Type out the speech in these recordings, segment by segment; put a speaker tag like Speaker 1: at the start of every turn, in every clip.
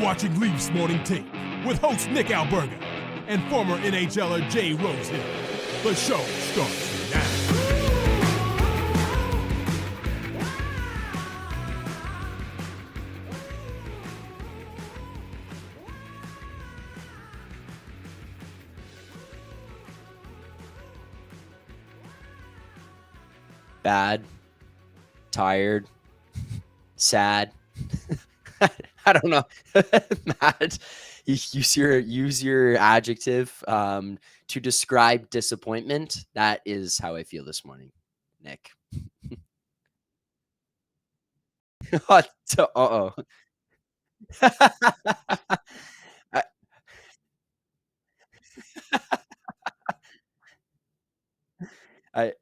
Speaker 1: watching Leafs Morning Take with host Nick Alberga and former NHLer Jay Rosehill. The show starts now.
Speaker 2: Bad, tired, sad. I don't know. Matt, use your adjective to describe disappointment. That is how I feel this morning, Nick. Uh-oh. I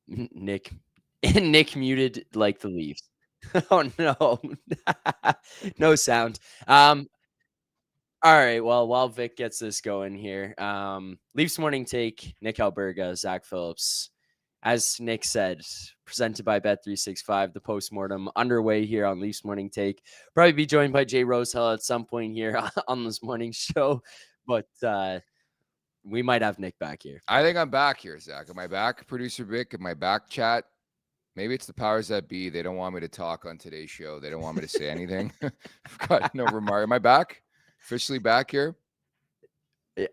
Speaker 2: Nick muted like the Leafs. Oh no. No sound. All right. Well, while Vic gets this going here, Leafs Morning Take, Nick Alberga, Zack Phillips. As Nick said, presented by Bet365, the postmortem underway here on Leafs Morning Take. Probably be joined by Jay Rosehill at some point here on this morning show, but we might have Nick back here.
Speaker 3: I think I'm back here, Zach. Am I back, producer Vic? Am I back, chat? Maybe it's the powers that be. They don't want me to talk on today's show. They don't want me to say anything. I've got no remark. Am I back? Officially back here?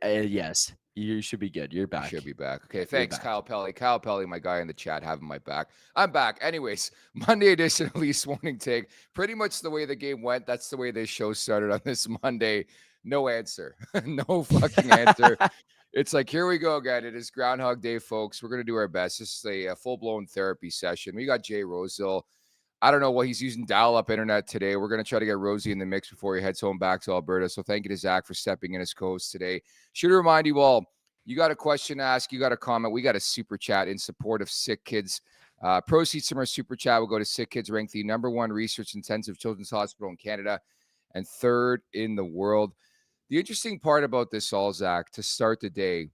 Speaker 2: Yes. You should be good. You're back.
Speaker 3: You should be back. Okay, thanks, Kyle Pelly. Kyle Pelly, my guy in the chat, having my back. I'm back. Anyways, Monday edition of Leafs Morning Take. Pretty much the way the game went. That's the way this show started on this Monday. No answer. No fucking answer. It's like, here we go again. It is Groundhog Day, folks. We're going to do our best. This is a full-blown therapy session. We got Jay Rosehill. I don't know what he's using dial-up internet today. We're going to try to get Rosie in the mix before he heads home back to Alberta. So thank you to Zach for stepping in as co-host today. Should remind you all, you got a question to ask, you got a comment, we got a super chat in support of Sick Kids. Proceeds from our super chat will go to Sick Kids, ranked the #1 research-intensive children's hospital in Canada and 3rd in the world. The interesting part about this all, Zach, to start the day,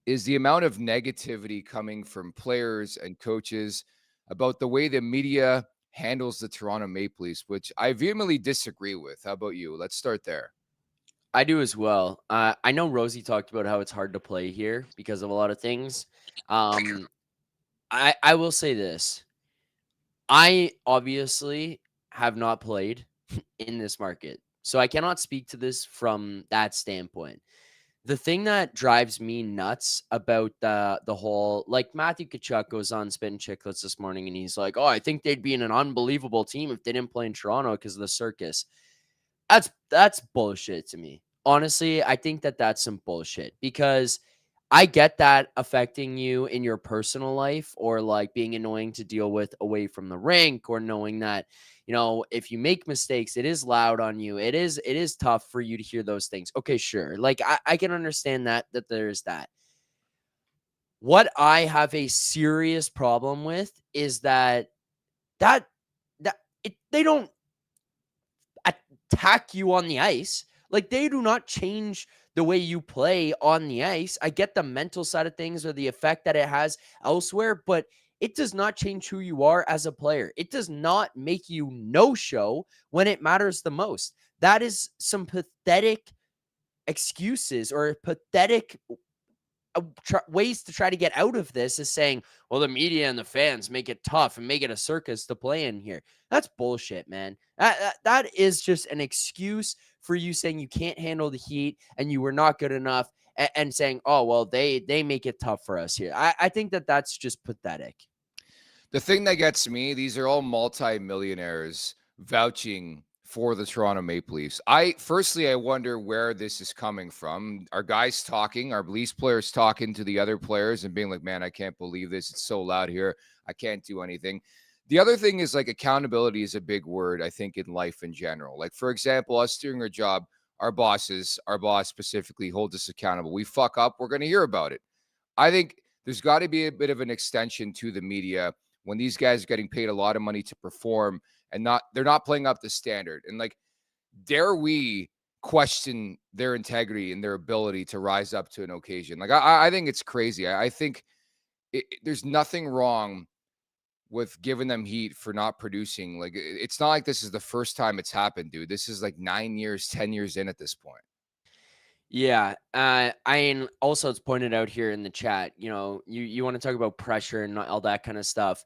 Speaker 3: is the amount of negativity coming from players and coaches about the way the media handles the Toronto Maple Leafs, which I vehemently disagree with. How about you? Let's start there.
Speaker 2: I do as well. I know Rosie talked about how it's hard to play here because of a lot of things. I will say this. I obviously have not played in this market, so I cannot speak to this from that standpoint. The thing that drives me nuts about the whole, like, Matthew Tkachuk goes on Spittin' Chicklets this morning and he's like, oh, I think they'd be in an unbelievable team if they didn't play in Toronto because of the circus. That's bullshit to me. Honestly, I think that that's some bullshit because I get that affecting you in your personal life or like being annoying to deal with away from the rink, or knowing that, you know, if you make mistakes, it is loud on you. It is tough for you to hear those things. Okay, sure. Like I can understand that there's that. What I have a serious problem with is that they don't attack you on the ice. Like, they do not change the way you play on the ice. I get the mental side of things or the effect that it has elsewhere, but it does not change who you are as a player. It does not make you no-show when it matters the most. That is some pathetic excuses or pathetic ways to try to get out of this, is saying, well, the media and the fans make it tough and make it a circus to play in here. That's bullshit, man. That is just an excuse for you saying you can't handle the heat and you were not good enough, and saying, oh, well, they make it tough for us here. I think that that's just pathetic.
Speaker 3: The thing that gets me, these are all multi-millionaires vouching for the Toronto Maple Leafs. I wonder where this is coming from. Are guys talking, are Leafs players talking to the other players and being like, man, I can't believe this. It's so loud here. I can't do anything. The other thing is, like, accountability is a big word, I think, in life in general. Like, for example, us doing our job, our boss specifically holds us accountable. We fuck up, we're going to hear about it. I think there's got to be a bit of an extension to the media when these guys are getting paid a lot of money to perform and they're not playing up to standard. And, like, dare we question their integrity and their ability to rise up to an occasion? Like, I think it's crazy. I think there's nothing wrong with giving them heat for not producing. Like, it's not like this is the first time it's happened, dude. This is like 9 years, 10 years in at this point.
Speaker 2: Yeah. Also it's pointed out here in the chat, you want to talk about pressure and all that kind of stuff.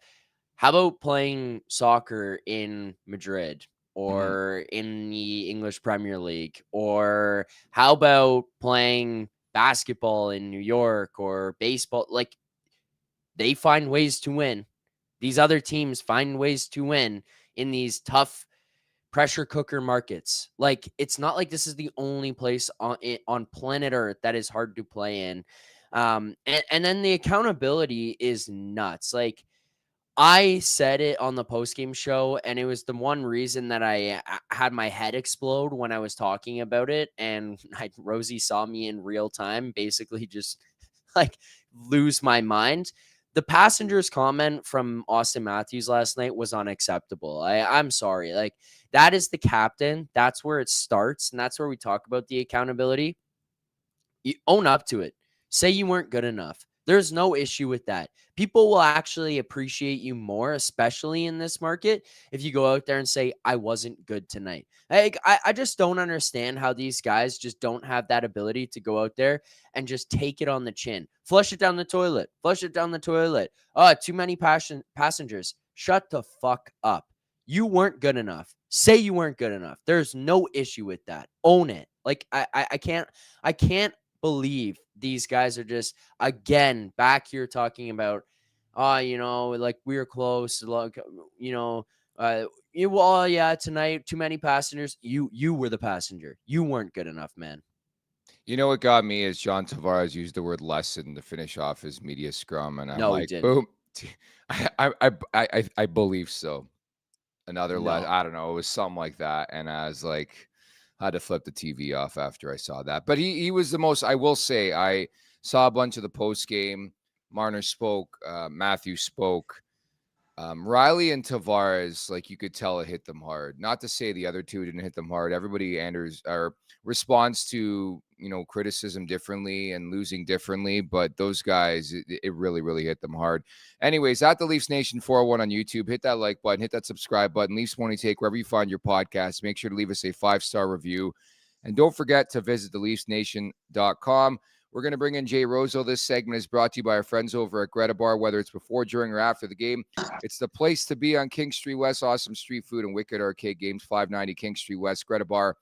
Speaker 2: How about playing soccer in Madrid or in the English Premier League? Or how about playing basketball in New York or baseball? Like, they find ways to win. These other teams find ways to win in these tough pressure cooker markets. Like, it's not like this is the only place on planet Earth that is hard to play in. And then the accountability is nuts. Like, I said it on the post-game show, and it was the one reason that I had my head explode when I was talking about it. And Rosie saw me in real time, basically just like lose my mind. The passengers comment from Austin Matthews last night was unacceptable. I'm sorry. Like, that is the captain. That's where it starts. And that's where we talk about the accountability. You own up to it. Say you weren't good enough. There's no issue with that. People will actually appreciate you more, especially in this market, if you go out there and say, I wasn't good tonight. I just don't understand how these guys just don't have that ability to go out there and just take it on the chin. Flush it down the toilet. Flush it down the toilet. Too many passengers. Shut the fuck up. You weren't good enough. Say you weren't good enough. There's no issue with that. Own it. Like, I can't believe these guys are just, again, back here talking about, like, we were close, like, well, yeah, tonight, too many passengers. You were the passenger. You weren't good enough, man.
Speaker 3: You know what got me is John Tavares used the word lesson to finish off his media scrum, and I'm
Speaker 2: No, he
Speaker 3: like,
Speaker 2: didn't.
Speaker 3: boom. I believe so. Another
Speaker 2: No.
Speaker 3: I don't know, it was something like that, and I was like, I had to flip the TV off after I saw that. But he was the most. I will say, I saw a bunch of the post game. Marner spoke, Matthew spoke. Riley and Tavares, like, you could tell it hit them hard. Not to say the other two didn't hit them hard. Everybody responds to criticism differently and losing differently, but those guys, it really, really hit them hard. Anyways, at the Leafs Nation 401 on YouTube, hit that like button, hit that subscribe button. Leafs Morning Take, wherever you find your podcast, make sure to leave us a 5-star review, and don't forget to visit theleafsnation.com. We're going to bring in Jay Rosehill. This segment is brought to you by our friends over at Greta Bar. Whether it's before, during, or after the game, it's the place to be on King Street West. Awesome street food and wicked arcade games. 590 King Street West. Greta Bar.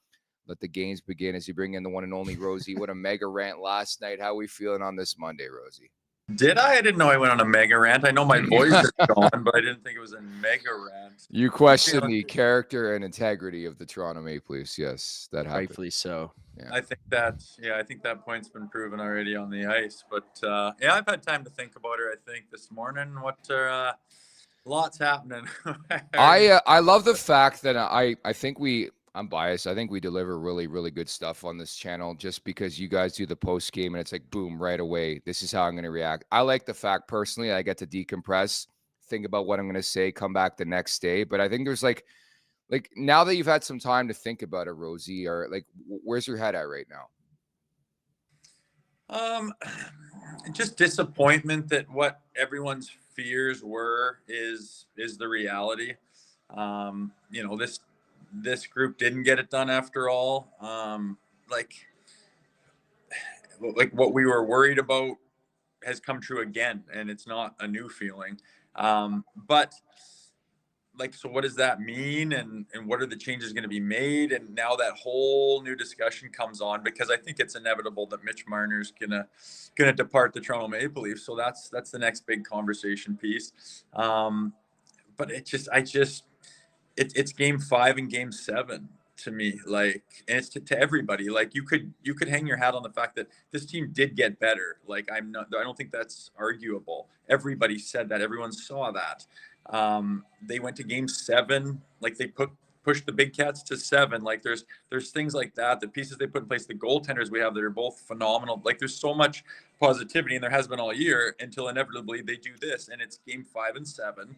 Speaker 3: Let the games begin as you bring in the one and only Rosie. What a mega rant last night. How are we feeling on this Monday, Rosie?
Speaker 4: Did I? I didn't know I went on a mega rant. I know my voice is gone, but I didn't think it was a mega rant.
Speaker 3: You question the character and integrity of the Toronto Maple Leafs. Yes, that happened.
Speaker 2: Rightfully so.
Speaker 4: Yeah. I think that point's been proven already on the ice. But I've had time to think about it. I think this morning, lots happening.
Speaker 3: I love the fact that I think I'm biased. I think we deliver really, really good stuff on this channel just because you guys do the post game and it's like, boom, right away. This is how I'm going to react. I like the fact personally, I get to decompress, think about what I'm going to say, come back the next day. But I think there's like now that you've had some time to think about it, Rosie, or like, where's your head at right
Speaker 4: now? Just disappointment that what everyone's fears were is the reality. This group didn't get it done after all. Like what we were worried about has come true again, and it's not a new feeling. But like, so what does that mean? And what are the changes going to be made? And now that whole new discussion comes on, because I think it's inevitable that Mitch Marner's gonna depart the Toronto Maple Leafs. So that's the next big conversation piece. But it's game 5 and game 7 to me, like, and it's to everybody. Like, you could hang your hat on the fact that this team did get better. Like, I don't think that's arguable. Everybody said that. Everyone saw that. They went to game 7. Like, they pushed the Big Cats to 7. Like, there's things like that. The pieces they put in place, the goaltenders we have that are both phenomenal. Like, there's so much positivity, and there has been all year, until inevitably they do this, and it's game 5 and 7.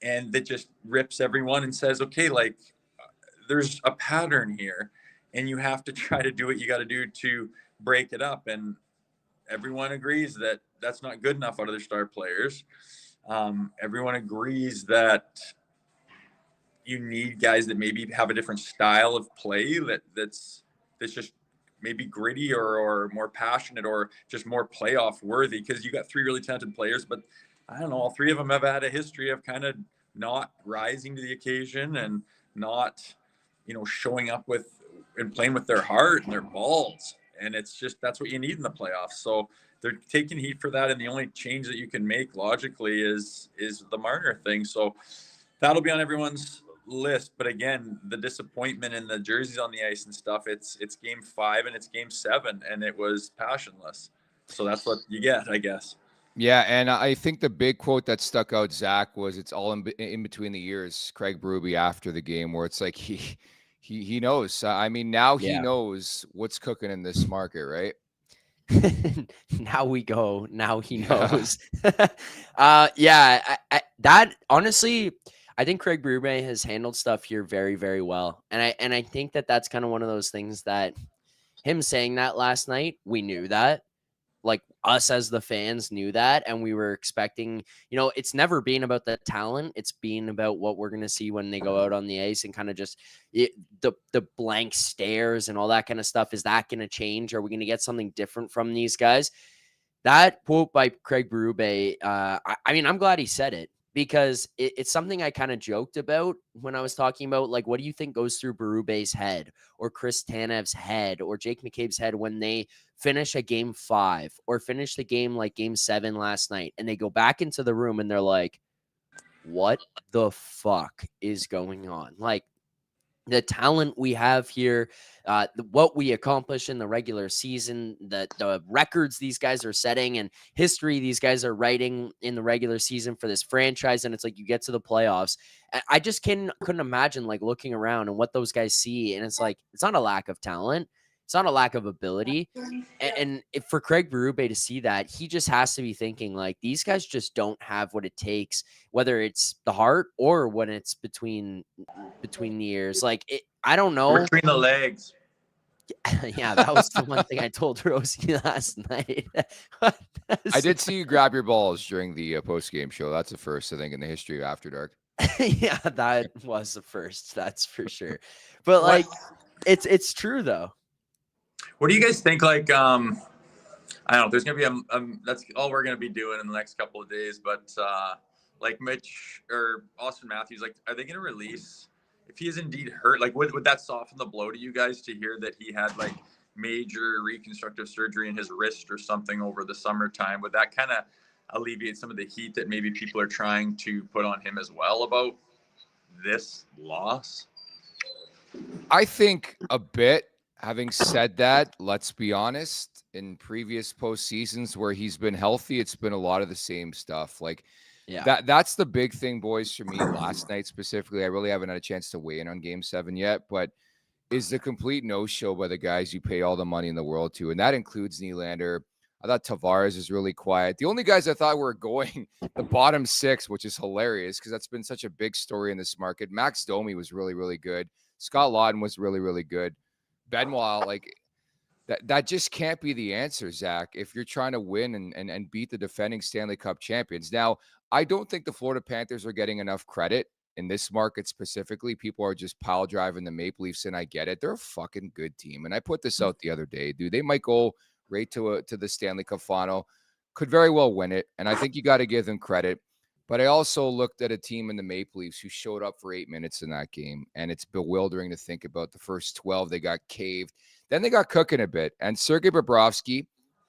Speaker 4: And that just rips everyone and says, okay, like, there's a pattern here, and you have to try to do what you got to do to break it up. And everyone agrees that that's not good enough out of their star players. Everyone agrees that you need guys that maybe have a different style of play that's just maybe gritty or more passionate or just more playoff worthy, because you got 3 really talented players, but I don't know, all 3 of them have had a history of kind of not rising to the occasion and not, showing up with and playing with their heart and their balls. And it's just, that's what you need in the playoffs. So they're taking heat for that. And the only change that you can make logically is the Marner thing. So that'll be on everyone's list. But again, the disappointment in the jerseys on the ice and stuff, it's game 5 and it's game 7, and it was passionless. So that's what you get, I guess.
Speaker 3: Yeah, and I think the big quote that stuck out, Zach, was it's all in between the ears. Craig Berube after the game, where it's like he knows. I mean, now he knows what's cooking in this market, right?
Speaker 2: Now we go. Now he knows. That honestly, I think Craig Berube has handled stuff here very, very well, and I think that's kind of one of those things that him saying that last night, we knew that. Like, us as the fans knew that, and we were expecting, it's never been about the talent. It's been about what we're going to see when they go out on the ice, and kind of just the blank stares and all that kind of stuff. Is that going to change? Are we going to get something different from these guys? That quote by Craig Berube, I mean, I'm glad he said it, because it's something I kind of joked about when I was talking about, like, what do you think goes through Berube's head or Chris Tanev's head or Jake McCabe's head when they finish a game 5 or finish the game like game 7 last night, and they go back into the room and they're like, what the fuck is going on? Like, the talent we have here, what we accomplish in the regular season, the records these guys are setting and history these guys are writing in the regular season for this franchise. And it's like, you get to the playoffs. I just couldn't imagine like looking around and what those guys see. And it's like, it's not a lack of talent. It's not a lack of ability. And for Craig Berube to see that, he just has to be thinking like, these guys just don't have what it takes, whether it's the heart or when it's between the ears. Like, I don't know.
Speaker 4: Between the legs.
Speaker 2: Yeah, that was the one thing I told Rosie last night.
Speaker 3: I did see you grab your balls during the post-game show. That's the first, I think, in the history of After Dark.
Speaker 2: Yeah, that was the first. That's for sure. But like, it's true though.
Speaker 4: What do you guys think? Like, I don't know. There's gonna be that's all we're gonna be doing in the next couple of days. But like Mitch or Austin Matthews, like, are they gonna release if he is indeed hurt? Like, would that soften the blow to you guys to hear that he had like major reconstructive surgery in his wrist or something over the summertime? Would that kind of alleviate some of the heat that maybe people are trying to put on him as well about this loss?
Speaker 3: I think a bit. Having said that, let's be honest, in previous postseasons where he's been healthy, it's been a lot of the same stuff. Like, that's the big thing, boys, for me last night specifically. I really haven't had a chance to weigh in on game 7 yet, but is the complete no-show by the guys you pay all the money in the world to. And that includes Nylander. I thought Tavares is really quiet. The only guys I thought were going the bottom 6, which is hilarious because that's been such a big story in this market. Max Domi was really, really good. Scott Laughton was really, really good. Benoit, like, that just can't be the answer, Zach, if you're trying to win and beat the defending Stanley Cup champions. Now, I don't think the Florida Panthers are getting enough credit in this market specifically. People are just pile driving the Maple Leafs, and I get it. They're a fucking good team. And I put this out the other day, dude. They might go right to the Stanley Cup final. Could very well win it, and I think you got to give them credit. But I also looked at a team in the Maple Leafs who showed up for 8 minutes in that game, and it's bewildering to think about. The first 12, they got caved. Then they got cooking a bit. And Sergei Bobrovsky,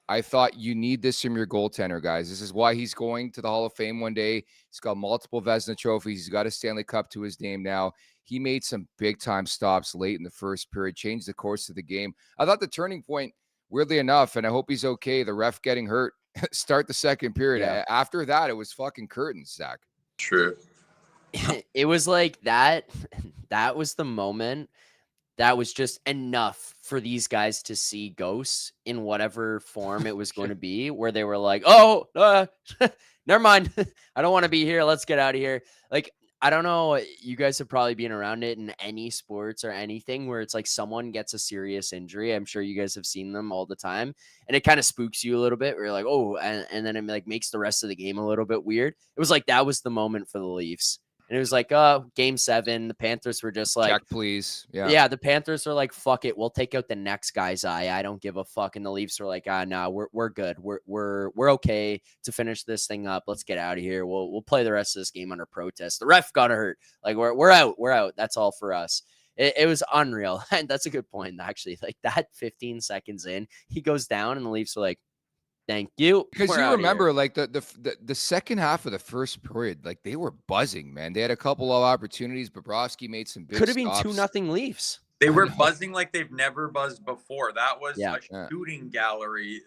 Speaker 3: I thought you need this from your goaltender, guys. This is why he's going to the Hall of Fame one day. He's got multiple Vezina trophies. He's got a Stanley Cup to his name now. He made some big-time stops late in the first period, changed the course of the game. I thought the turning point, weirdly enough, and I hope he's okay, the ref getting hurt, start the second period. Yeah. After that, it was fucking curtains, Zach.
Speaker 4: True.
Speaker 2: It was like that. That was the moment that was just enough for these guys to see ghosts in whatever form it was going to be, where they were like, oh, never mind. I don't want to be here. Let's get out of here. Like, I don't know. You guys have probably been around it in any sports or anything where it's like someone gets a serious injury. I'm sure you guys have seen them all the time, and it kind of spooks you a little bit. Where you're like, oh, and then it like makes the rest of the game a little bit weird. It was like that was the moment for the Leafs, and it was like, game 7. The Panthers were just like,
Speaker 3: check, please.
Speaker 2: yeah, the Panthers are like, fuck it, we'll take out the next guy's eye. I don't give a fuck. And the Leafs are like, no, we're good. We're okay to finish this thing up. Let's get out of here. We'll play the rest of this game under protest. The ref got hurt. Like we're out. We're out. That's all for us. It was unreal. And that's a good point, actually. Like that 15 seconds in, he goes down and the Leafs are like, thank you.
Speaker 3: Because you remember, like the second half of the first period, like they were buzzing, man. They had a couple of opportunities. Bobrovsky made some big.
Speaker 2: Could have been 2-0 Leafs.
Speaker 4: They were buzzing like they've never buzzed before. That was
Speaker 2: Yeah.
Speaker 4: a shooting gallery.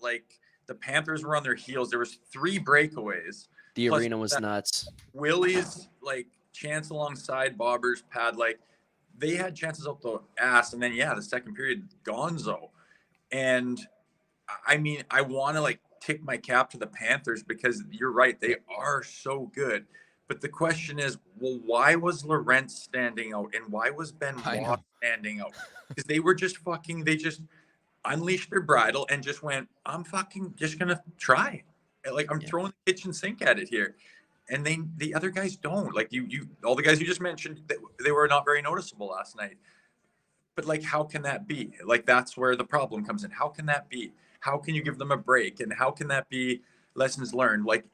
Speaker 4: Like the Panthers were on their heels. There was 3 breakaways.
Speaker 2: The
Speaker 4: Plus
Speaker 2: arena was nuts.
Speaker 4: Willie's like chance alongside Bobber's pad. Like they had chances up the ass, and then the second period, gonzo. And I mean, I want to like tick my cap to the Panthers because you're right, they are so good. But the question is, well, why was Lorentz standing out and why was Benoit standing out? Because they were just they just unleashed their bridle and just went, I'm fucking just gonna try. Like I'm throwing the kitchen sink at it here. And the other guys don't. Like you all the guys you just mentioned, they were not very noticeable last night. But like, how can that be? Like that's where the problem comes in. How can that be? How can you give them a break? And how can that be lessons learned? Like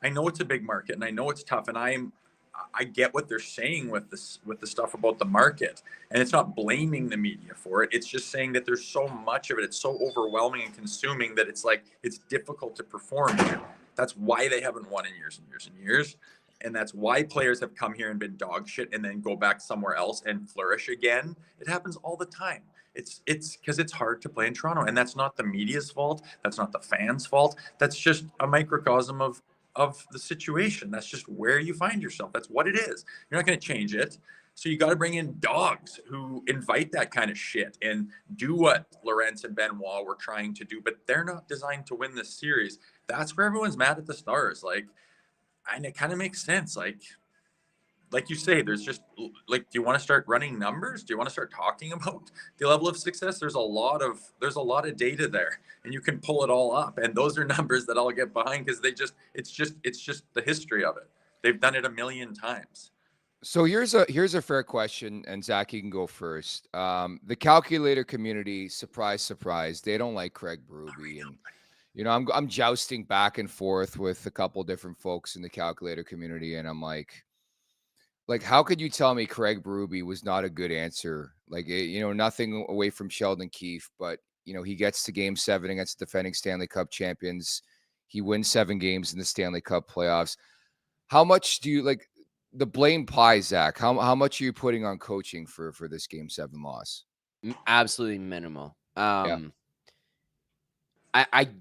Speaker 4: I know it's a big market and I know it's tough. And I get what they're saying with the stuff about the market. And it's not blaming the media for it. It's just saying that there's so much of it. It's so overwhelming and consuming that it's like, it's difficult to perform here. That's why they haven't won in years and years and years. And that's why players have come here and been dog shit and then go back somewhere else and flourish again. It happens all the time. It's because it's hard to play in Toronto. And that's not the media's fault. That's not the fans' fault. That's just a microcosm of the situation. That's just where you find yourself. That's what it is. You're not going to change it. So you got to bring in dogs who invite that kind of shit and do what Lorentz and Benoit were trying to do, but they're not designed to win this series. That's where everyone's mad at the Stars. Like, and it kind of makes sense. Like you say, there's just like, do you want to start running numbers? Do you want to start talking about the level of success? There's a lot of data there, and you can pull it all up. And those are numbers that I'll get behind because it's just the history of it. They've done it a million times. So
Speaker 3: here's a fair question, and Zach, you can go first. The calculator community, surprise, surprise, they don't like Craig Berube, and I'm jousting back and forth with a couple different folks in the calculator community, and I'm like, how could you tell me Craig Berube was not a good answer? Like, nothing away from Sheldon Keefe, but he gets to Game 7 against the defending Stanley Cup champions. He wins 7 games in the Stanley Cup playoffs. How much do you like? The blame pie, Zach, how much are you putting on coaching for this Game 7 loss?
Speaker 2: Absolutely minimal. I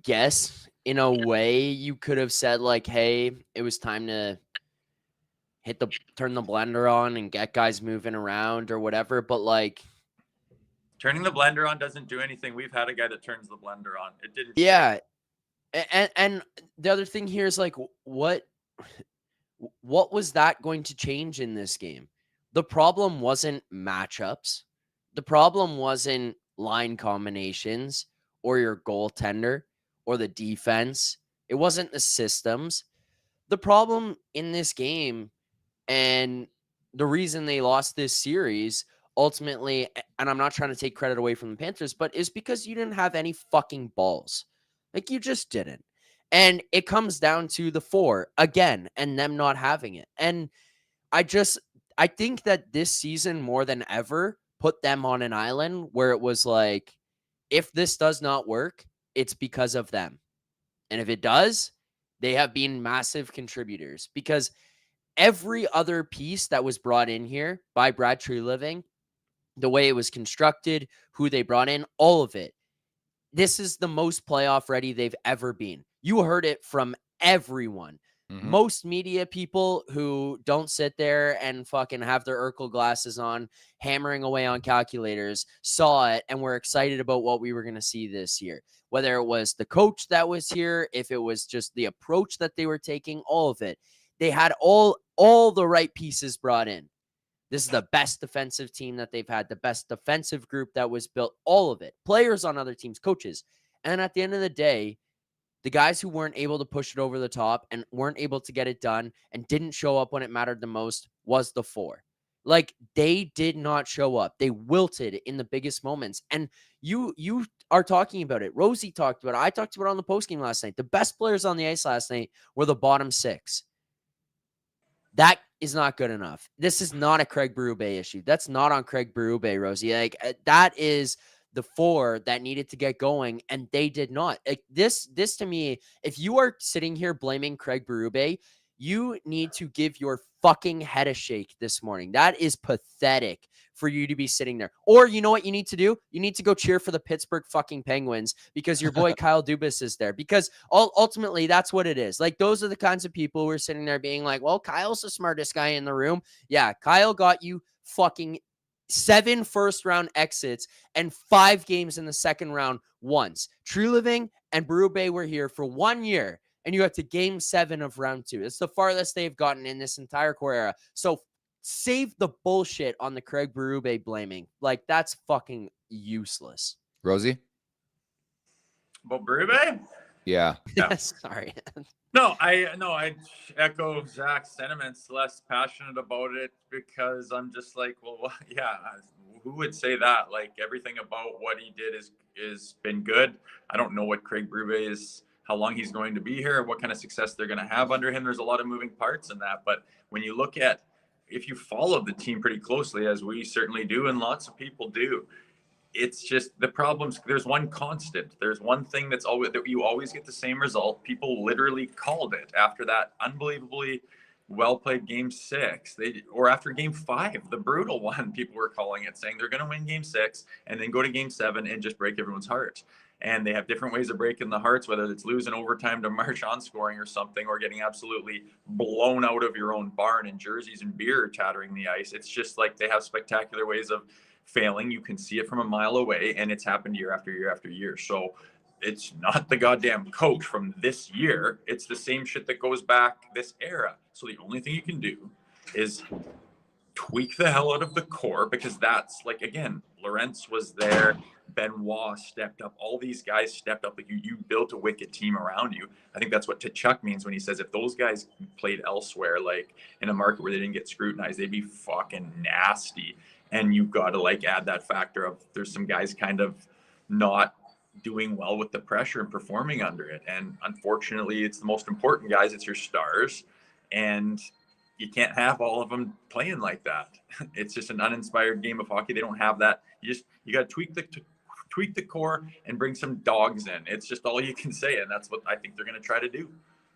Speaker 2: guess in a way you could have said like, hey, it was time to turn the blender on and get guys moving around or whatever. But like
Speaker 4: turning the blender on doesn't do anything. We've had a guy that turns the blender on. It didn't.
Speaker 2: Yeah. And the other thing here is like, what was that going to change in this game? The problem wasn't matchups. The problem wasn't line combinations or your goaltender or the defense. It wasn't the systems. The problem in this game and the reason they lost this series ultimately, and I'm not trying to take credit away from the Panthers, but is because you didn't have any fucking balls. Like you just didn't. And it comes down to the 4 again and them not having it. And I think that this season more than ever put them on an island where it was like, if this does not work, it's because of them. And if it does, they have been massive contributors because every other piece that was brought in here by Brad Treliving, the way it was constructed, who they brought in, all of it. This is the most playoff ready they've ever been. You heard it from everyone. Mm-hmm. Most media people who don't sit there and fucking have their Urkel glasses on, hammering away on calculators, saw it and were excited about what we were going to see this year. Whether it was the coach that was here, if it was just the approach that they were taking, all of it. They had all all the right pieces brought in. This is the best defensive team that they've had, the best defensive group that was built, all of it. Players on other teams, coaches. And at the end of the day, the guys who weren't able to push it over the top and weren't able to get it done and didn't show up when it mattered the most was the 4. Like, they did not show up. They wilted in the biggest moments. And you are talking about it. Rosie talked about it. I talked about it on the postgame last night. The best players on the ice last night were the bottom 6. That is not good enough. This is not a Craig Berube issue. That's not on Craig Berube, Rosie. Like, that is the 4 that needed to get going, and they did not. Like, this to me, if you are sitting here blaming Craig Berube, you need to give your fucking head a shake this morning. That is pathetic for you to be sitting there. Or you know what you need to do? You need to go cheer for the Pittsburgh fucking Penguins because your boy Kyle Dubas is there. Because ultimately, that's what it is. Like, those are the kinds of people who are sitting there being like, well, Kyle's the smartest guy in the room. Yeah, Kyle got you fucking 7 first-round exits and 5 games in the second round once. True Living and Berube were here for 1 year, and you got to game 7 of round 2. It's the farthest they've gotten in this entire core era. So save the bullshit on the Craig Berube blaming. Like, that's fucking useless.
Speaker 3: Rosie?
Speaker 4: About Berube?
Speaker 3: Yeah.
Speaker 2: Sorry.
Speaker 4: No, I echo Zach's sentiments. Less passionate about it because I'm just like, well, yeah, who would say that? Like, everything about what he did is been good. I don't know what Craig Berube is, how long he's going to be here, what kind of success they're going to have under him. There's a lot of moving parts in that. But when you look at, if you follow the team pretty closely, as we certainly do, and lots of people do, it's just the problems. There's one constant. There's one thing that you always get the same result. People literally called it after that unbelievably well played game 6. Or after game 5, the brutal one, people were calling it, saying they're going to win game 6 and then go to game 7 and just break everyone's heart. And they have different ways of breaking the hearts, whether it's losing overtime to Marchand scoring or something, or getting absolutely blown out of your own barn and jerseys and beer tattering the ice. It's just like they have spectacular ways of failing. You can see it from a mile away, and it's happened year after year after year. So it's not the goddamn coach from this year. It's the same shit that goes back this era. So the only thing you can do is tweak the hell out of the core, because that's, like, again, Lorentz was there, Benoit stepped up, all these guys stepped up. Like, you built a wicked team around you. I think that's what Tkachuk means when he says if those guys played elsewhere, like in a market where they didn't get scrutinized, they'd be fucking nasty. And you've got to, like, add that factor of there's some guys kind of not doing well with the pressure and performing under it. And unfortunately, it's the most important guys. It's your stars. And you can't have all of them playing like that. It's just an uninspired game of hockey. They don't have that. You got to tweak the core and bring some dogs in. It's just all you can say. And that's what I think they're going to try to do.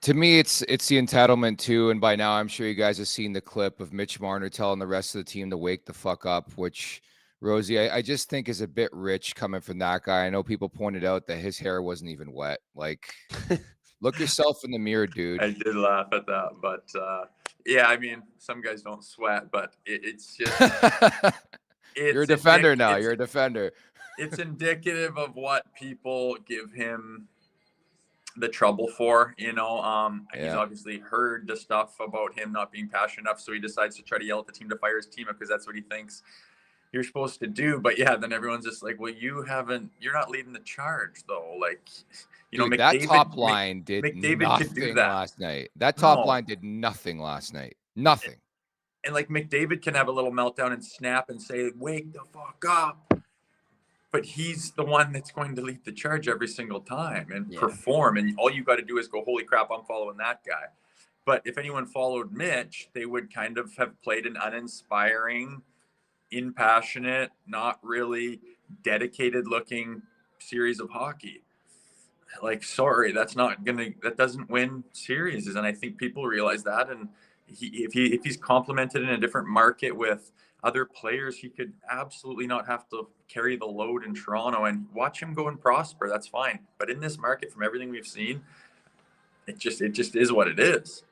Speaker 3: To me, it's the entitlement too. And by now, I'm sure you guys have seen the clip of Mitch Marner telling the rest of the team to wake the fuck up, which, Rosie, I just think is a bit rich coming from that guy. I know people pointed out that his hair wasn't even wet. Like, look yourself in the mirror, dude.
Speaker 4: I did laugh at that. But yeah, I mean, some guys don't sweat, but it's just...
Speaker 3: You're a defender now. You're a defender.
Speaker 4: It's indicative of what people give him the trouble for, He's obviously heard the stuff about him not being passionate enough, so he decides to try to yell at the team to fire his team up because that's what he thinks you're supposed to do. But yeah, then everyone's just like, well, you're not leading the charge though. Like,
Speaker 3: Dude,
Speaker 4: McDavid,
Speaker 3: that top line did
Speaker 4: McDavid
Speaker 3: nothing
Speaker 4: could do that
Speaker 3: last night. That top line did nothing last night. Nothing.
Speaker 4: And like, McDavid can have a little meltdown and snap and say, wake the fuck up. But he's the one that's going to lead the charge every single time and perform. And all you got to do is go, holy crap, I'm following that guy. But if anyone followed Mitch, they would kind of have played an uninspiring, impassionate, not really dedicated looking series of hockey. Like, sorry, that doesn't win series. And I think people realize that. And if he's complemented in a different market with other players, he could absolutely not have to carry the load in Toronto, and watch him go and prosper. That's fine. But in this market, from everything we've seen, it just is what it is.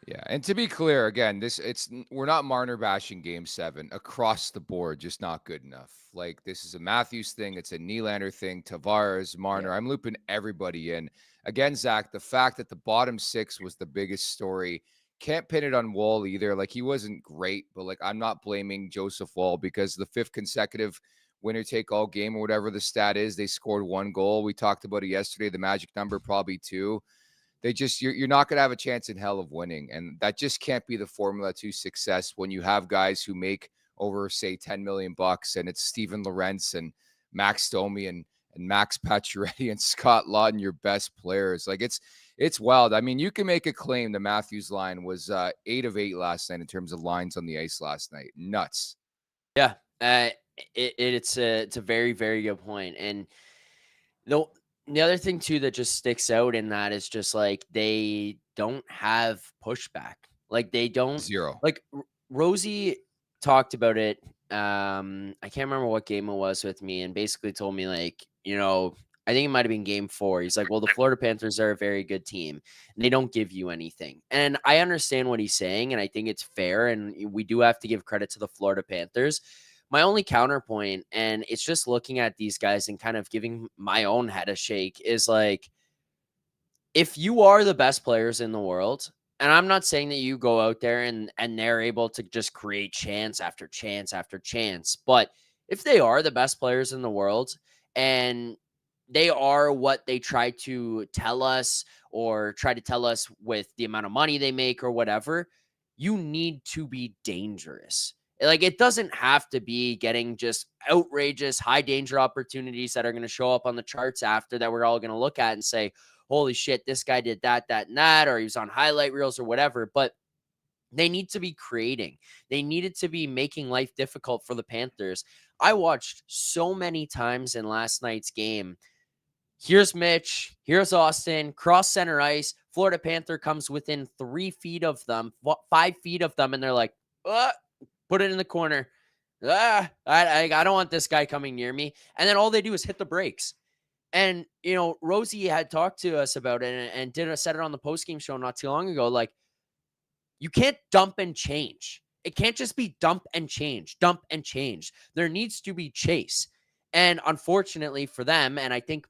Speaker 3: Yeah. And to be clear, again, we're not Marner bashing game 7 across the board, just not good enough. Like, this is a Matthews thing. It's a Nylander thing, Tavares, Marner. Yeah. I'm looping everybody in. Again, Zach, the fact that the bottom 6 was the biggest story can't pin it on Wall either. Like, he wasn't great, but like, I'm not blaming Joseph Wall because the 5th consecutive winner take all game or whatever the stat is, they scored 1 goal. We talked about it yesterday. The magic number, probably 2. They just, you're not going to have a chance in hell of winning. And that just can't be the formula to success when you have guys who make over, say, $10 million and it's Steven Lorentz and Max Domi and Max Pacioretty and Scott Lawton, your best players. Like, it's wild. I mean, you can make a claim the Matthews line was 8 of 8 last night in terms of lines on the ice last night. Nuts.
Speaker 2: Yeah. It's a very, very good point. And the other thing too that just sticks out in that is just like they don't have pushback. Like they don't.
Speaker 3: Zero.
Speaker 2: Like Rosie talked about it. I can't remember what game it was with me, and basically told me like, I think it might have been game 4. He's like, well, the Florida Panthers are a very good team and they don't give you anything. And I understand what he's saying, and I think it's fair. And we do have to give credit to the Florida Panthers. My only counterpoint, and it's just looking at these guys and kind of giving my own head a shake, is like, if you are the best players in the world, and I'm not saying that you go out there and they're able to just create chance after chance after chance, but if they are the best players in the world and they are what they try to tell us or try to tell us with the amount of money they make or whatever, you need to be dangerous. Like, it doesn't have to be getting just outrageous high danger opportunities that are going to show up on the charts after that we're all going to look at and say, holy shit, this guy did that, and that, or he was on highlight reels or whatever. But they need to be creating. They needed to be making life difficult for the Panthers. I watched so many times in last night's game. Here's Mitch. Here's Austin. Cross center ice. Florida Panther comes within 3 feet of them, 5 feet of them, and they're like, put it in the corner. I don't want this guy coming near me. And then all they do is hit the brakes. And, Rosie had talked to us about it and said it on the postgame show not too long ago. Like, you can't dump and change. It can't just be dump and change. There needs to be chase. And unfortunately for them, and I think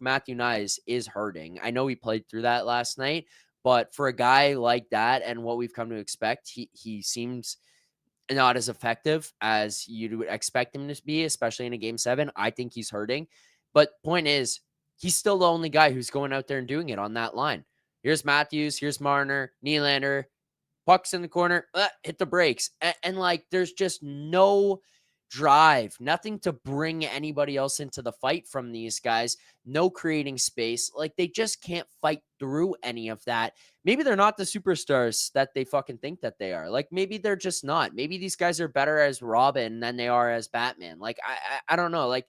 Speaker 2: Matthew Nyes is hurting. I know he played through that last night, but for a guy like that and what we've come to expect, he seems not as effective as you'd expect him to be, especially in a game 7. I think he's hurting. But point is, he's still the only guy who's going out there and doing it on that line. Here's Matthews, here's Marner, Nylander, pucks in the corner, hit the brakes. And like, there's just no drive, nothing to bring anybody else into the fight from these guys, no creating space. Like, they just can't fight through any of that. Maybe they're not the superstars that they fucking think that they are. Like, maybe they're just not. Maybe these guys are better as Robin than they are as Batman. Like, I don't know. Like,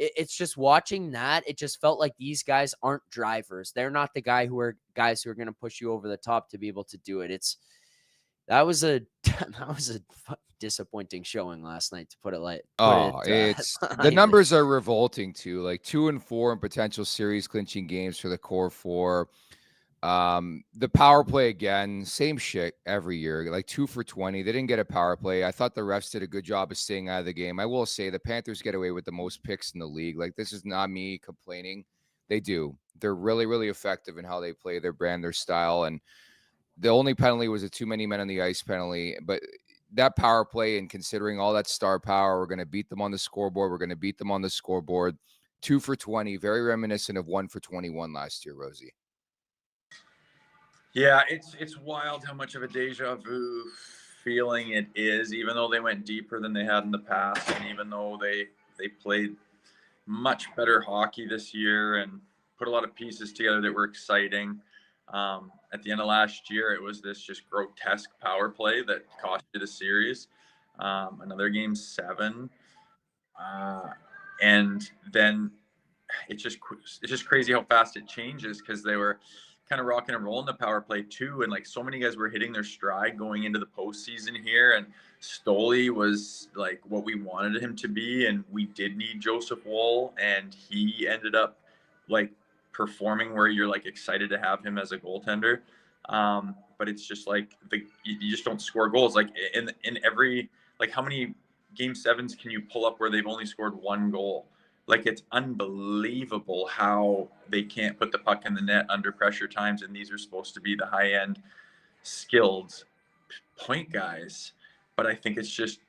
Speaker 2: it's just watching that. It just felt like these guys aren't drivers. They're not the guys who are going to push you over the top to be able to do it. That was a disappointing showing last night, to put it like.
Speaker 3: It's the numbers are revolting too. Like 2-4 in potential series clinching games for the core 4. The power play again, same shit every year. Like 2 for 20. They didn't get a power play. I thought the refs did a good job of staying out of the game. I will say the Panthers get away with the most picks in the league. Like, this is not me complaining. They do. They're really, really effective in how they play their brand, their style. And the only penalty was a too many men on the ice penalty. But that power play, and considering all that star power, we're going to beat them on the scoreboard. 2 for 20, very reminiscent of 1 for 21 last year, Rosie.
Speaker 4: Yeah, it's wild how much of a deja vu feeling it is, even though they went deeper than they had in the past, and even though they played much better hockey this year and put a lot of pieces together that were exciting. At the end of last year, it was this just grotesque power play that cost you the series. Another game 7. And then it's just crazy how fast it changes, because they were kind of rocking and rolling the power play too. And like, so many guys were hitting their stride going into the postseason here. And Stoli was like what we wanted him to be. And we did need Joseph Woll, and he ended up like performing where you're like excited to have him as a goaltender. But it's just like you just don't score goals. Like in every, like, how many game 7s can you pull up where they've only scored 1 goal? Like, it's unbelievable how they can't put the puck in the net under pressure times. And these are supposed to be the high end skilled point guys, but I think it's just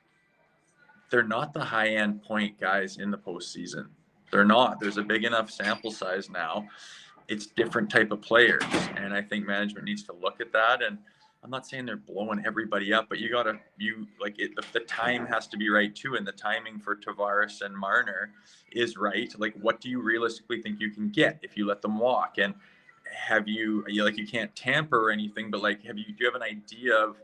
Speaker 4: they're not the high-end point guys in the postseason. They're not. There's a big enough sample size now. It's different type of players, and I think management needs to look at that. And I'm not saying they're blowing everybody up, but the time has to be right too, and the timing for Tavares and Marner is right. Like, what do you realistically think you can get if you let them walk? And you can't tamper or anything, but do you have an idea of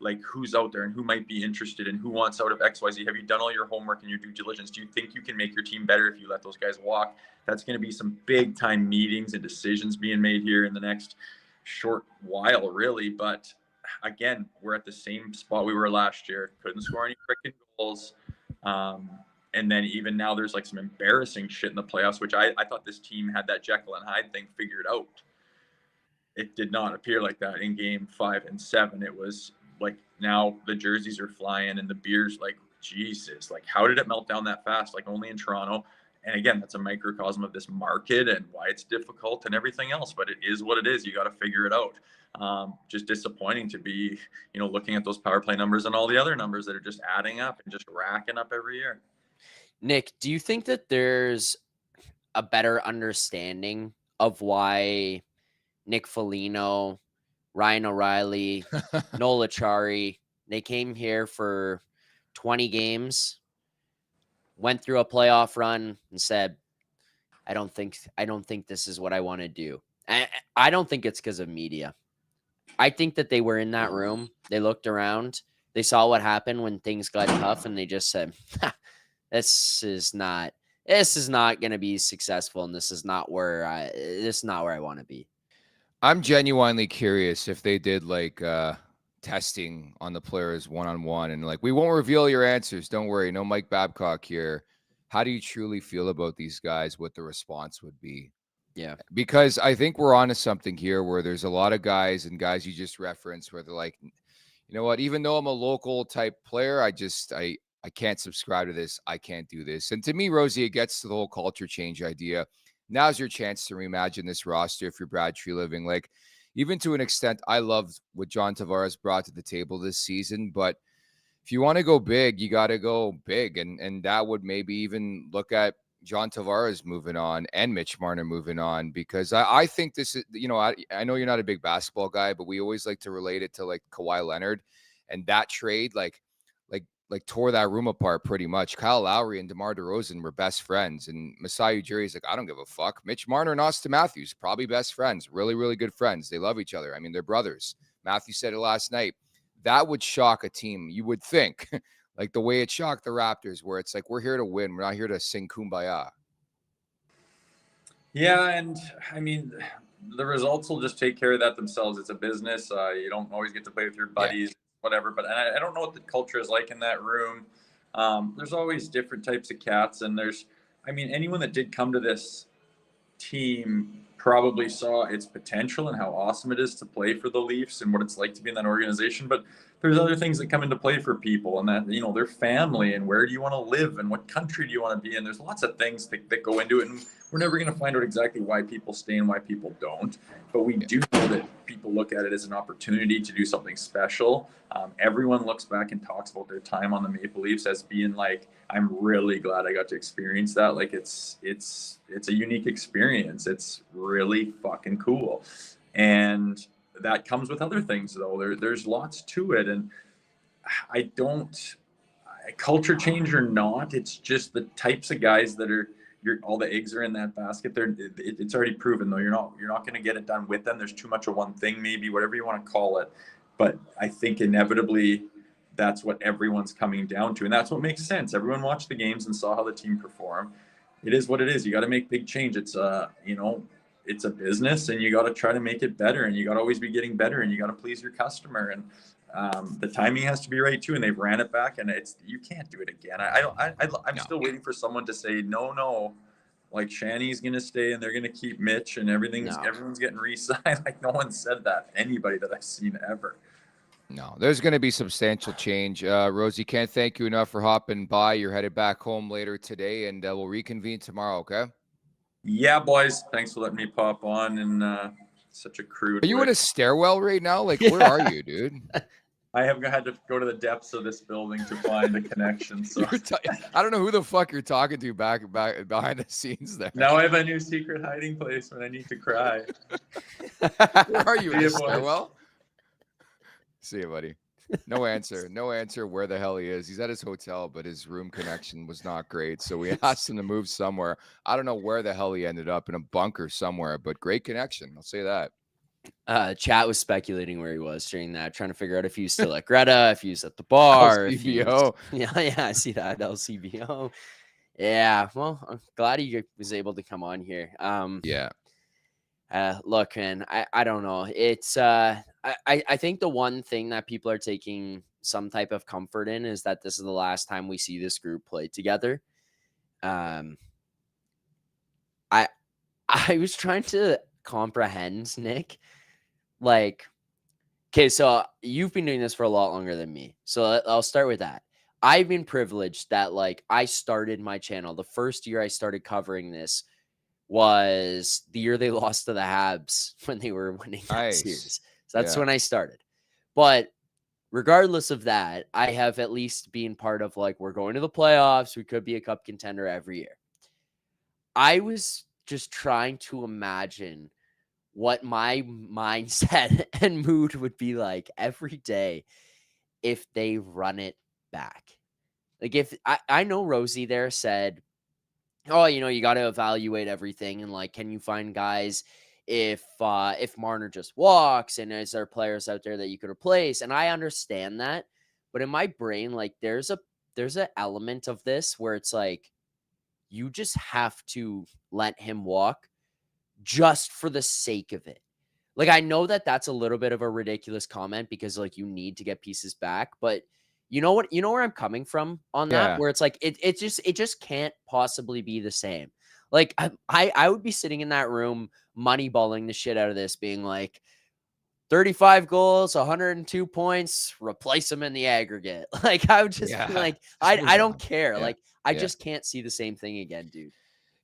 Speaker 4: like who's out there and who might be interested and who wants out of XYZ? Have you done all your homework and your due diligence? Do you think you can make your team better if you let those guys walk? That's going to be some big time meetings and decisions being made here in the next short while, really. But again, we're at the same spot we were last year. Couldn't score any freaking goals. And then even now there's like some embarrassing shit in the playoffs, which I thought this team had that Jekyll and Hyde thing figured out. It did not appear like that in game 5 and 7. It was like, now the jerseys are flying and the beer's like, Jesus, like how did it melt down that fast? Like only in Toronto. And again, that's a microcosm of this market and why it's difficult and everything else, but it is what it is. You got to figure it out. Just disappointing to be, looking at those power play numbers and all the other numbers that are just adding up and just racking up every year.
Speaker 2: Nick, do you think that there's a better understanding of why Nick Foligno, Ryan O'Reilly, Noel Acciari, they came here for 20 games, went through a playoff run and said, I don't think this is what I want to do. I don't think it's because of media. I think that they were in that room. They looked around. They saw what happened when things got tough, and they just said, this is not going to be successful, and this is not where I want to be.
Speaker 3: I'm genuinely curious if they did like testing on the players one-on-one and like, we won't reveal your answers. Don't worry. No Mike Babcock here. How do you truly feel about these guys? What the response would be?
Speaker 2: Yeah.
Speaker 3: Because I think we're onto something here where there's a lot of guys you just referenced where they're like, you know what, even though I'm a local type player, I can't subscribe to this. I can't do this. And to me, Rosie, it gets to the whole culture change idea. Now's your chance to reimagine this roster if you're Brad Treliving. Like, even to an extent, I loved what John Tavares brought to the table this season. But if you want to go big, you got to go big. And that would maybe even look at John Tavares moving on and Mitch Marner moving on, because I think this is, I know you're not a big basketball guy, but we always like to relate it to like Kawhi Leonard and that trade, like tore that room apart pretty much. Kyle Lowry and DeMar DeRozan were best friends, and Masai Ujiri's like, I don't give a fuck. Mitch Marner and Austin Matthews, probably best friends, really, really good friends. They love each other. I mean, they're brothers. Matthew said it last night. That would shock a team, you would think, like the way it shocked the Raptors, where it's like, we're here to win. We're not here to sing Kumbaya.
Speaker 4: Yeah, and I mean, the results will just take care of that themselves. It's a business. You don't always get to play with your buddies. Yeah. Whatever, but I don't know what the culture is like in that room. There's always different types of cats, and anyone that did come to this team probably saw its potential and how awesome it is to play for the Leafs and what it's like to be in that organization. But there's other things that come into play for people, and that, their family and where do you want to live and what country do you want to be in. There's lots of things that go into it, and we're never going to find out exactly why people stay and why people don't. But we do know that people look at it as an opportunity to do something special. Everyone looks back and talks about their time on the Maple Leafs as being like, I'm really glad I got to experience that. Like it's a unique experience. It's really fucking cool. And that comes with other things though. There's lots to it. And culture change or not, it's just the types of guys that are, all the eggs are in that basket. It's already proven though. You're not going to get it done with them. There's too much of one thing, maybe, whatever you want to call it. But I think inevitably that's what everyone's coming down to. And that's what makes sense. Everyone watched the games and saw how the team performed. It is what it is. You got to make big change. It's it's a business, and you got to try to make it better, and you got to always be getting better, and you got to please your customer. And the timing has to be right too. And they've ran it back, and you can't do it again. I'm still waiting for someone to say, no, like Shanny's going to stay and they're going to keep Mitch and everyone's getting re-signed. Like no one said that. Anybody that I've seen ever.
Speaker 3: No, there's going to be substantial change. Rosie, can't thank you enough for hopping by. You're headed back home later today, and we'll reconvene tomorrow, okay?
Speaker 4: Yeah, boys. Thanks for letting me pop on, and such a crude.
Speaker 3: Are you in a stairwell right now? Like, where are you, dude?
Speaker 4: I have had to go to the depths of this building to find a connection. So
Speaker 3: I don't know who the fuck you're talking to back behind the scenes there.
Speaker 4: Now I have a new secret hiding place when I need to cry.
Speaker 3: Where are you, in the
Speaker 4: See you, boys.
Speaker 3: stairwell? See you, buddy. No answer. No answer where the hell he is. He's at his hotel, but his room connection was not great. So we asked him to move somewhere. I don't know where the hell he ended up, in a bunker somewhere, but great connection. I'll say that.
Speaker 2: Chat was speculating where he was during that, trying to figure out if he was still at Greta, if he was at the bar.
Speaker 3: LCBO.
Speaker 2: Yeah, I see that. LCBO. Yeah, well, I'm glad he was able to come on here.
Speaker 3: Yeah.
Speaker 2: Look, man, I don't know. It's I think the one thing that people are taking some type of comfort in is that this is the last time we see this group play together. I was trying to comprehend, Nick. Like, okay, so you've been doing this for a lot longer than me. So I'll start with that. I've been privileged that, like, I started my channel. The first year I started covering this was the year they lost to the Habs when they were winning that
Speaker 3: Nice.
Speaker 2: series. So that's when I started. But regardless of that, I have at least been part of, like, we're going to the playoffs. We could be a cup contender every year. I was just trying to imagine what my mindset and mood would be like every day if they run it back. Like, if I know Rosie there said, oh, you got to evaluate everything, and, like, can you find guys if Marner just walks, and is there players out there that you could replace? And I understand that, but in my brain, like, there's an element of this where it's like, you just have to let him walk just for the sake of it. Like, I know that that's a little bit of a ridiculous comment because, like, you need to get pieces back, but you know where I'm coming from on that, where it's like, it just can't possibly be the same. Like, I would be sitting in that room moneyballing the shit out of this, being like, 35 goals, 102 points, replace them in the aggregate. Like, I would just be like, I don't care.
Speaker 3: Yeah.
Speaker 2: Like, I just can't see the same thing again, dude.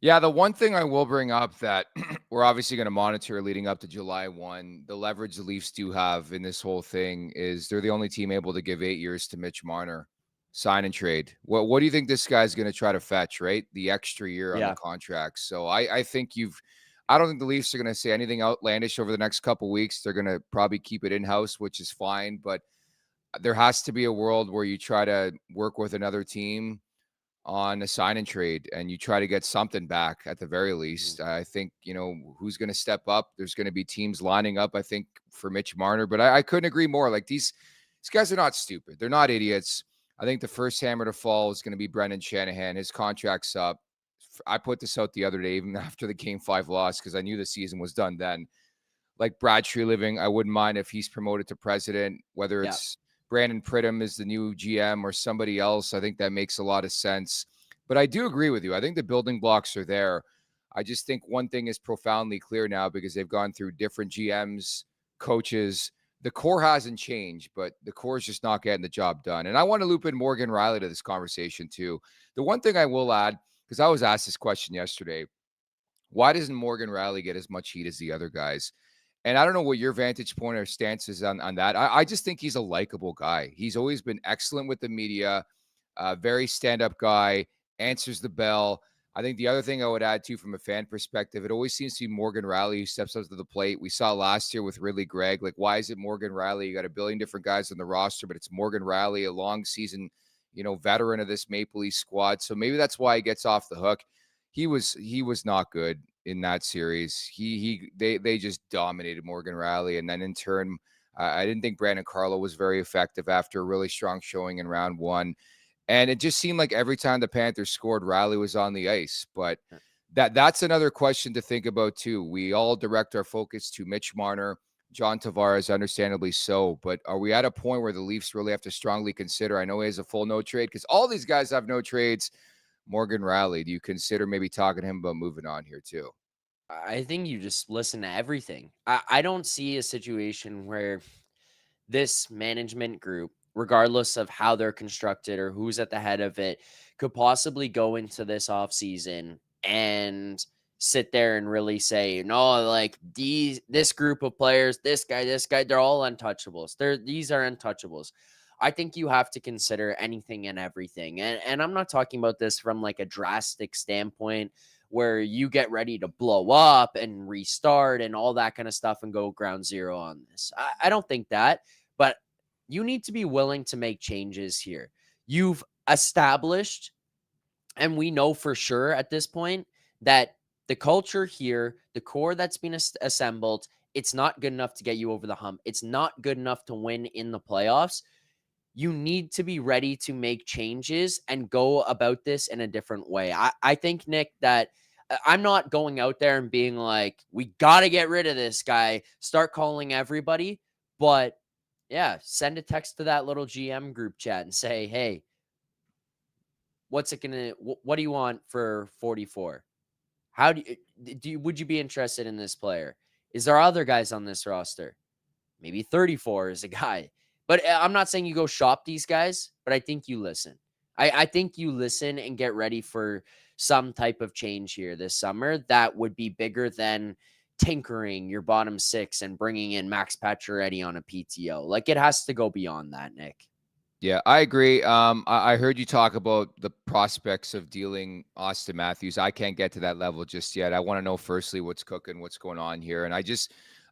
Speaker 3: Yeah, the one thing I will bring up that we're obviously going to monitor leading up to July 1, the leverage the Leafs do have in this whole thing is they're the only team able to give 8 years to Mitch Marner, sign and trade. What do you think this guy's going to try to fetch, right? The extra year on the contract. So I think I don't think the Leafs are going to say anything outlandish over the next couple weeks. They're going to probably keep it in-house, which is fine. But there has to be a world where you try to work with another team on a sign and trade, and you try to get something back at the very least. I think, who's going to step up? There's going to be teams lining up, I think, for Mitch Marner, but I couldn't agree more. Like, these guys are not stupid. They're not idiots. I think the first hammer to fall is going to be Brendan Shanahan. His contract's up. I put this out the other day, even after the Game 5 loss, because I knew the season was done then. Like, Brad Treliving, I wouldn't mind if he's promoted to president, whether it's Brandon Pridham is the new GM or somebody else. I think that makes a lot of sense. But I do agree with you. I think the building blocks are there. I just think one thing is profoundly clear now because they've gone through different GMs, coaches. The core hasn't changed, but the core is just not getting the job done. And I want to loop in Morgan Riley to this conversation too. The one thing I will add, because I was asked this question yesterday, why doesn't Morgan Riley get as much heat as the other guys? And I don't know what your vantage point or stance is on that. I just think he's a likable guy. He's always been excellent with the media, very stand-up guy, answers the bell. I think the other thing I would add, too, from a fan perspective, it always seems to be Morgan Riley who steps up to the plate. We saw last year with Ridley Gregg. Like, why is it Morgan Riley? You got a billion different guys on the roster, but it's Morgan Riley, a long season, veteran of this Maple Leaf squad. So maybe that's why he gets off the hook. He was not good in that series. They just dominated Morgan Riley. And then in turn, I didn't think Brandon Carlo was very effective after a really strong showing in round 1. And it just seemed like every time the Panthers scored, Riley was on the ice. But that's another question to think about too. We all direct our focus to Mitch Marner, John Tavares, understandably so. But are we at a point where the Leafs really have to strongly consider? I know he has a full no trade because all these guys have no trades. Morgan Riley, do you consider maybe talking to him about moving on here too?
Speaker 2: I think you just listen to everything. I don't see a situation where this management group, regardless of how they're constructed or who's at the head of it, could possibly go into this offseason and sit there and really say, no, like this group of players, this guy, they're all untouchables. These are untouchables. I think you have to consider anything and everything. And I'm not talking about this from like a drastic standpoint where you get ready to blow up and restart and all that kind of stuff and go ground zero on this. I don't think that, but you need to be willing to make changes here. You've established, and we know for sure at this point, that the culture here, the core that's been assembled, it's not good enough to get you over the hump. It's not good enough to win in the playoffs. You need to be ready to make changes and go about this in a different way. I think, Nick, that I'm not going out there and being like, we got to get rid of this guy, start calling everybody. But yeah, send a text to that little GM group chat and say, hey, what do you want for 44? How would you be interested in this player? Is there other guys on this roster? Maybe 34 is a guy. But I'm not saying you go shop these guys, but I think you listen. I think you listen and get ready for some type of change here this summer that would be bigger than tinkering your bottom six and bringing in Max Pacioretty on a PTO. Like, it has to go beyond that, Nick.
Speaker 3: Yeah, I agree. I heard you talk about the prospects of dealing Austin Matthews. I can't get to that level just yet. I want to know firstly what's cooking, what's going on here. And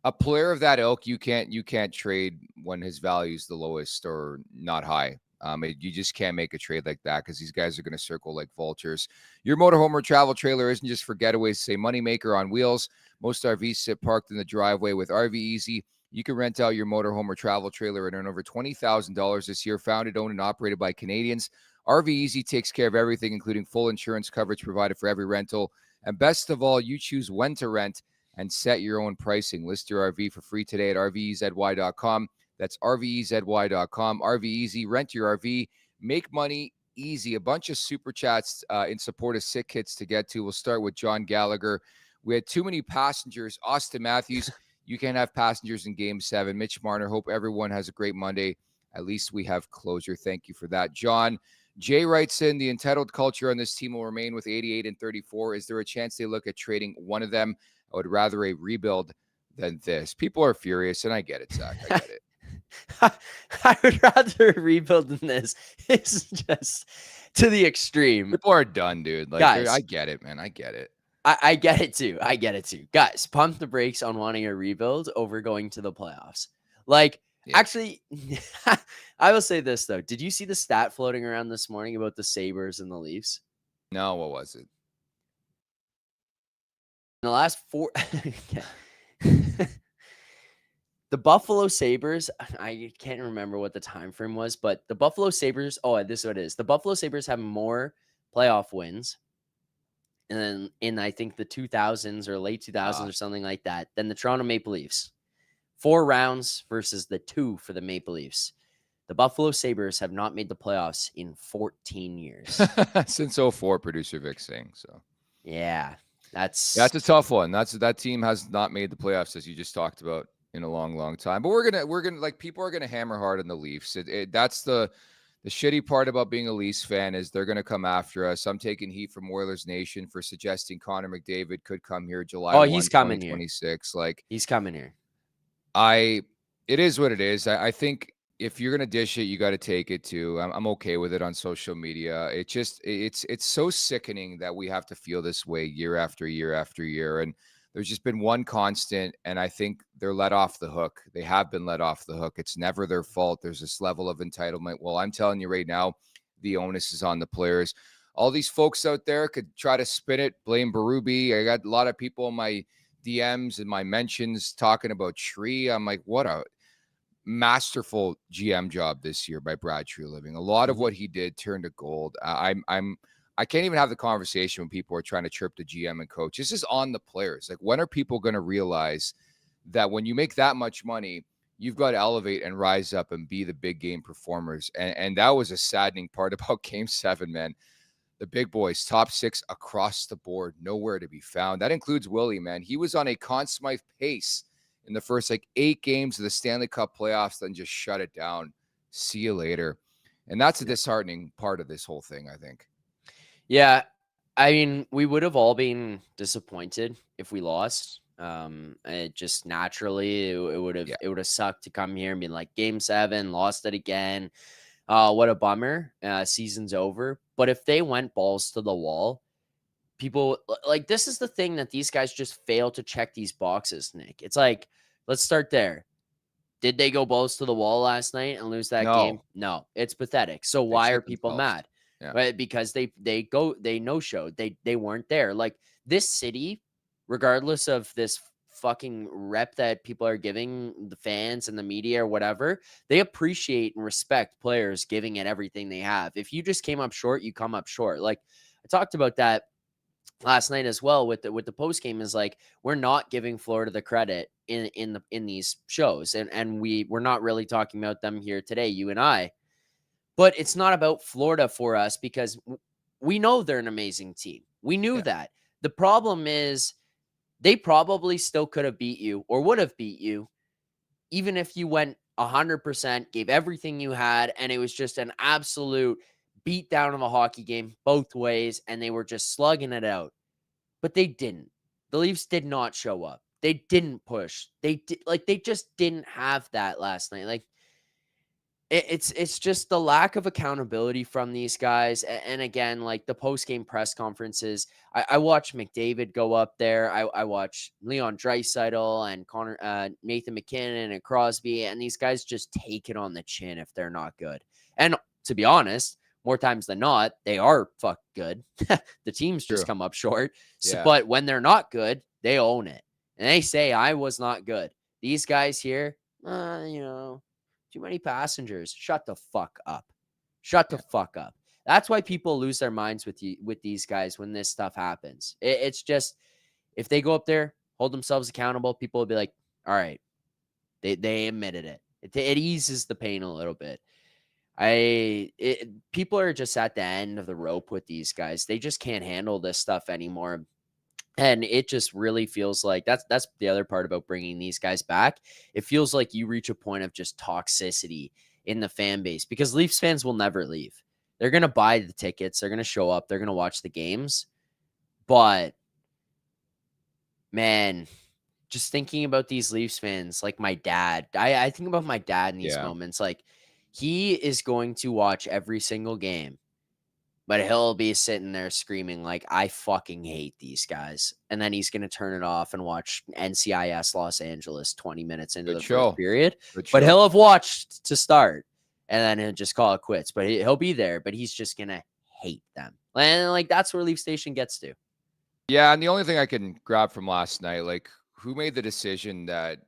Speaker 3: a player of that ilk, you can't trade when his value is the lowest or not high. You just can't make a trade like that because these guys are going to circle like vultures. Your motorhome or travel trailer isn't just for getaways. Say moneymaker on wheels. Most RVs sit parked in the driveway with RV Easy. You can rent out your motorhome or travel trailer and earn over $20,000 this year. Founded, owned, and operated by Canadians, RV Easy takes care of everything, including full insurance coverage provided for every rental. And best of all, you choose when to rent and set your own pricing. List your RV for free today at rvezY.com. That's rvezY.com. RV Easy, rent your RV, make money easy. A bunch of super chats in support of sick hits to get to. We'll start with John Gallagher. We had too many passengers. Austin Matthews. You can't have passengers in Game 7. Mitch Marner, hope everyone has a great Monday. At least we have closure. Thank you for that. John, Jay writes in, the entitled culture on this team will remain with 88 and 34. Is there a chance they look at trading one of them? I would rather a rebuild than this. People are furious, and I get it, Zach. I get it.
Speaker 2: I would rather rebuild than this. It's just to the extreme.
Speaker 3: People are done, dude. Like, guys, I get it, man. I get it.
Speaker 2: I get it too. I get it too. Guys, pump the brakes on wanting a rebuild over going to the playoffs. Like, actually, I will say this, though. Did you see the stat floating around this morning about the Sabres and the Leafs?
Speaker 3: No, what was it?
Speaker 2: In the last 4... The Buffalo Sabres, I can't remember what the time frame was, but the Buffalo Sabres... Oh, this is what it is. The Buffalo Sabres have more playoff wins and then in I think the 2000s or late 2000s or something like that, than the Toronto Maple Leafs. 4 rounds versus the 2 for the Maple Leafs. The Buffalo Sabres have not made the playoffs in 14 years.
Speaker 3: Since 04, producer Vic saying so.
Speaker 2: Yeah, that's
Speaker 3: a tough one. That team has not made the playoffs, as you just talked about, in a long, long time. But we're gonna like, people are gonna hammer hard on the Leafs. That's the shitty part about being a Leafs fan is they're going to come after us. I'm taking heat from Oilers Nation for suggesting Connor McDavid could come here July 1,
Speaker 2: he's coming
Speaker 3: 2026.
Speaker 2: Here.
Speaker 3: Like,
Speaker 2: he's coming here.
Speaker 3: It is what it is. I think if you're going to dish it, you got to take it too. I'm okay with it on social media. It's so sickening that we have to feel this way year after year after year. And there's just been one constant, and I think they're let off the hook. They have been let off the hook. It's never their fault. There's this level of entitlement. Well, I'm telling you right now, the onus is on the players. All these folks out there could try to spin it, blame Berube. I got a lot of people in my DMs and my mentions talking about Tree. I'm like, what a masterful GM job this year by Brad Treliving. A lot of what he did turned to gold. I can't even have the conversation when people are trying to chirp the GM and coach. This is on the players. Like, when are people going to realize that when you make that much money, you've got to elevate and rise up and be the big game performers? And that was a saddening part about Game 7, man. The big boys, top 6 across the board, nowhere to be found. That includes Willie, man. He was on a Conn Smythe pace in the first 8 games of the Stanley Cup playoffs, then just shut it down. See you later. And that's a disheartening part of this whole thing, I think.
Speaker 2: Yeah, I mean, we would have all been disappointed if we lost. It just naturally it would have sucked to come here and be like game 7, lost it again. What a bummer. Season's over. But if they went balls to the wall, people like this is the thing that these guys just fail to check these boxes, Nick. It's like, let's start there. Did they go balls to the wall last night and lose that game? No, it's pathetic. So why are people mad?
Speaker 3: Yeah.
Speaker 2: Right? Because they no showed. They weren't there. Like this city, regardless of this fucking rep that people are giving the fans and the media or whatever, they appreciate and respect players giving it everything they have. If you just came up short, you come up short. Like I talked about that last night as well with the post game, is like we're not giving Florida the credit in these shows, and we're not really talking about them here today, you and I. But it's not about Florida for us because we know they're an amazing team. We knew that. The problem is they probably still could have beat you or would have beat you even if you went 100%, gave everything you had, and it was just an absolute beat down of a hockey game both ways, and they were just slugging it out. But they didn't. The Leafs did not show up. They didn't push. They just didn't have that last night. Like it's just the lack of accountability from these guys. And again, like the post-game press conferences, I watched McDavid go up there. I watched Leon Draisaitl and Nathan McKinnon and Crosby, and these guys just take it on the chin if they're not good. And to be honest, more times than not, they are fuck good. The teams just come up short. So, but when they're not good, they own it. And they say, I was not good. These guys here, too many passengers. Shut the fuck up. Shut the fuck up. That's why people lose their minds with these guys when this stuff happens. It's just, if they go up there, hold themselves accountable, people will be like, all right, they admitted it. It eases the pain a little bit. People are just at the end of the rope with these guys. They just can't handle this stuff anymore. And it just really feels like that's the other part about bringing these guys back. It feels like you reach a point of just toxicity in the fan base because Leafs fans will never leave. They're going to buy the tickets. They're going to show up. They're going to watch the games. But, man, just thinking about these Leafs fans, like my dad, I think about my dad in these moments. Like, he is going to watch every single game, but he'll be sitting there screaming like, I fucking hate these guys. And then he's going to turn it off and watch NCIS Los Angeles 20 minutes into the first period. But he'll have watched to start, and then he'll just call it quits. But he'll be there, but he's just going to hate them. And like, that's where Leaf Station gets to.
Speaker 3: Yeah, and the only thing I can grab from last night, like, who made the decision that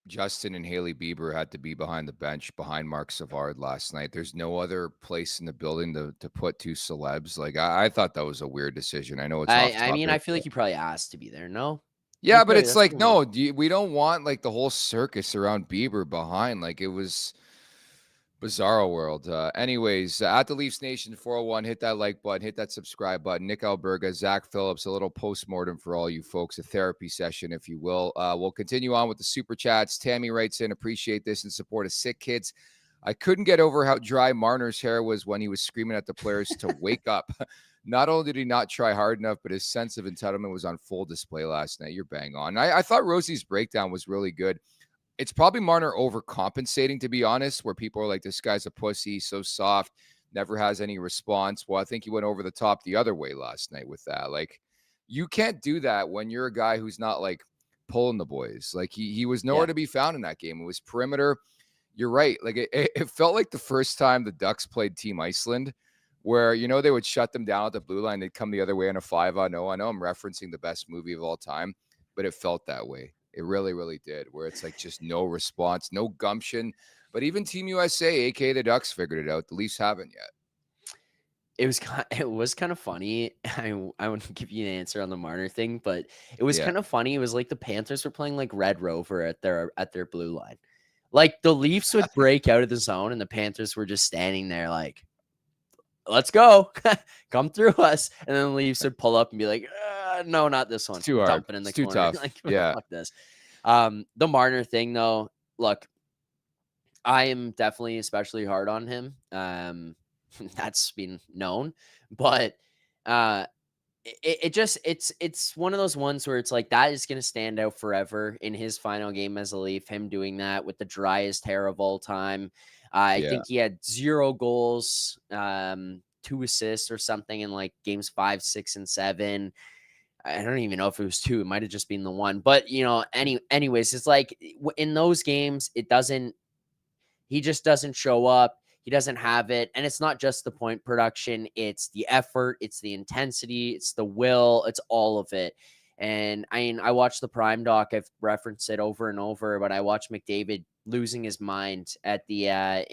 Speaker 3: Justin and Haley Bieber had to be behind the bench behind Mark Savard last night? There's no other place in the building to put two celebs. Like, I thought that was a weird decision. I know it's
Speaker 2: I mean, I feel like he probably asked to be there. No.
Speaker 3: Yeah, but it's like, no, we don't want like the whole circus around Bieber behind. Like, it was bizarro world. Anyways, at the Leafs Nation 401, hit that like button, hit that subscribe button. Nick Alberga, Zack Phillips, a little postmortem for all you folks, a therapy session, if you will. We'll continue on with the super chats. Tammy writes in, appreciate this in support of sick kids. I couldn't get over how dry Marner's hair was when he was screaming at the players to wake up. Not only did he not try hard enough, but his sense of entitlement was on full display last night. You're bang on. I thought Rosie's breakdown was really good. It's probably Marner overcompensating, to be honest, where people are like, this guy's a pussy, so soft, never has any response. Well, I think he went over the top the other way last night with that. Like, you can't do that when you're a guy who's not like pulling the boys. Like, he was nowhere to be found in that game. It was perimeter. You're right. Like, it felt like the first time the Ducks played Team Iceland, where, they would shut them down at the blue line. They'd come the other way in a 5-on-0. I know I'm referencing the best movie of all time, but it felt that way. It really, really did, where it's like just no response, no gumption. But even Team USA, aka the Ducks, figured it out. The Leafs haven't yet.
Speaker 2: It was kind of funny. I wouldn't give you an answer on the Marner thing, but it was kind of funny. It was like the Panthers were playing like Red Rover at their blue line. Like the Leafs would break out of the zone, and the Panthers were just standing there like, let's go, come through us. And then the Leafs would pull up and be like, no, not this one.
Speaker 3: It's too hard.
Speaker 2: Dumping in the corner.
Speaker 3: Too tough.
Speaker 2: Like,
Speaker 3: yeah.
Speaker 2: Fuck this. The Marner thing, though, look, I am definitely especially hard on him. That's been known, but it's one of those ones where it's like that is going to stand out forever in his final game as a Leaf, him doing that with the driest hair of all time. I think he had 0 goals, 2 assists or something in like games 5, 6, and 7. I don't even know if it was 2. It might have just been the 1. But anyways, it's like in those games, he just doesn't show up. He doesn't have it. And it's not just the point production. It's the effort. It's the intensity. It's the will. It's all of it. And I mean, I watched the Prime doc. I've referenced it over and over, but I watched McDavid losing his mind at the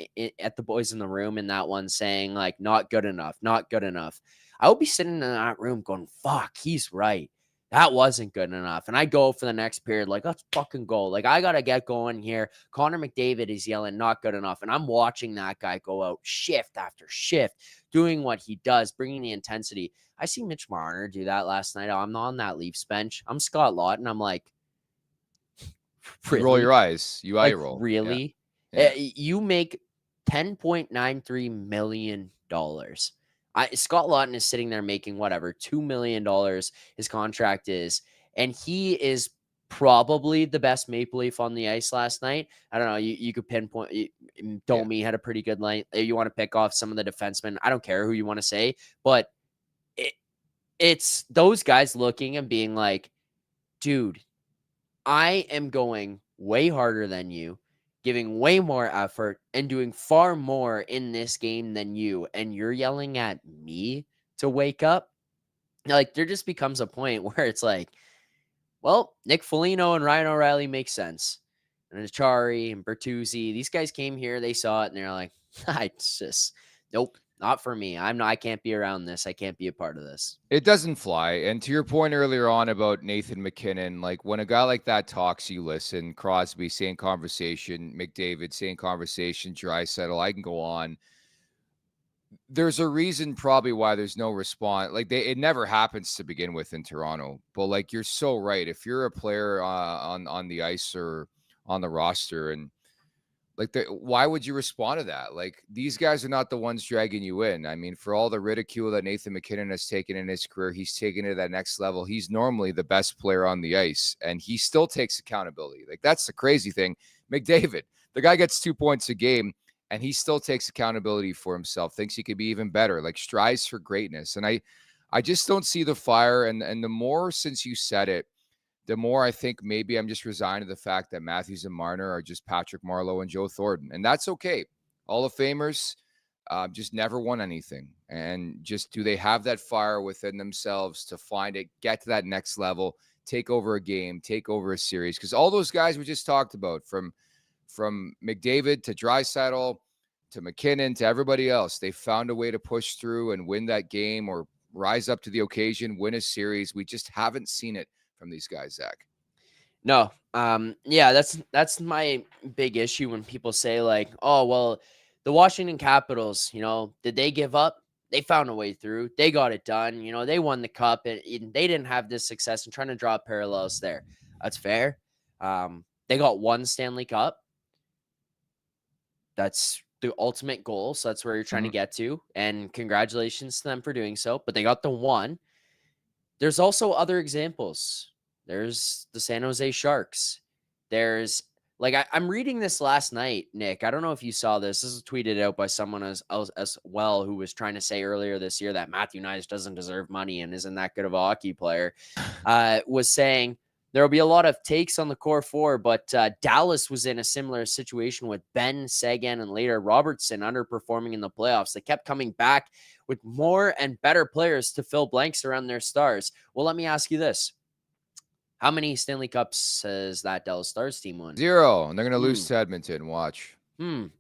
Speaker 2: boys in the room in that one, saying like, not good enough, not good enough. I would be sitting in that room going, fuck, he's right. That wasn't good enough. And I go for the next period, like, let's fucking go. Like, I got to get going here. Connor McDavid is yelling, not good enough. And I'm watching that guy go out shift after shift, doing what he does, bringing the intensity. I see Mitch Marner do that last night. I'm on that Leafs bench. I'm Scott Lawton. I'm like,
Speaker 3: really? You roll your eyes. You eye roll.
Speaker 2: Really?
Speaker 3: Yeah.
Speaker 2: You make $10.93 million. Scott Lawton is sitting there making whatever, $2 million his contract is. And he is probably the best Maple Leaf on the ice last night. I don't know. You could pinpoint. Domi had a pretty good night. You want to pick off some of the defensemen. I don't care who you want to say, but it's those guys looking and being like, dude, I am going way harder than you, giving way more effort and doing far more in this game than you. And you're yelling at me to wake up. Like, there just becomes a point where it's like, well, Nick Foligno and Ryan O'Reilly make sense. And Achari and Bertuzzi, these guys came here, they saw it, and they're like, nope, not for me. I can't be around this. I can't be a part of this.
Speaker 3: It doesn't fly. And to your point earlier on about Nathan McKinnon, like when a guy like that talks, you listen. Crosby, same conversation. McDavid, same conversation. Draisaitl, I can go on. There's a reason probably why there's no response. Like it never happens to begin with in Toronto. But like you're so right. If you're a player on the ice or on the roster and like, why would you respond to that? Like, these guys are not the ones dragging you in. I mean, for all the ridicule that Nathan McKinnon has taken in his career, he's taken it to that next level. He's normally the best player on the ice, and he still takes accountability. Like, that's the crazy thing. McDavid, the guy gets 2 points a game, and he still takes accountability for himself, thinks he could be even better, like strives for greatness. And I just don't see the fire. And the more since you said it, the more I think maybe I'm just resigned to the fact that Matthews and Marner are just Patrick Marleau and Joe Thornton. And that's okay. Hall of Famers just never won anything. And just do they have that fire within themselves to find it, get to that next level, take over a game, take over a series? Because all those guys we just talked about, from McDavid to Draisaitl to McKinnon to everybody else, they found a way to push through and win that game or rise up to the occasion, win a series. We just haven't seen it from these guys, Zach.
Speaker 2: No. Yeah, that's my big issue when people say like, oh, well, the Washington Capitals, did they give up? They found a way through. They got it done. They won the cup and they didn't have this success. And trying to draw parallels there. That's fair. They got 1 Stanley Cup. That's the ultimate goal. So that's where you're trying to get to. And congratulations to them for doing so. But they got the 1. There's also other examples. There's the San Jose Sharks. There's like, I'm reading this last night, Nick. I don't know if you saw this. This was tweeted out by someone as well who was trying to say earlier this year that Matthew Knies doesn't deserve money and isn't that good of a hockey player. Was saying there will be a lot of takes on the core 4, but Dallas was in a similar situation with Ben Sagan and later Robertson underperforming in the playoffs. They kept coming back with more and better players to fill blanks around their stars. Well, let me ask you this. How many Stanley Cups has that Dallas Stars team won?
Speaker 3: 0. And they're going to lose to Edmonton. Watch.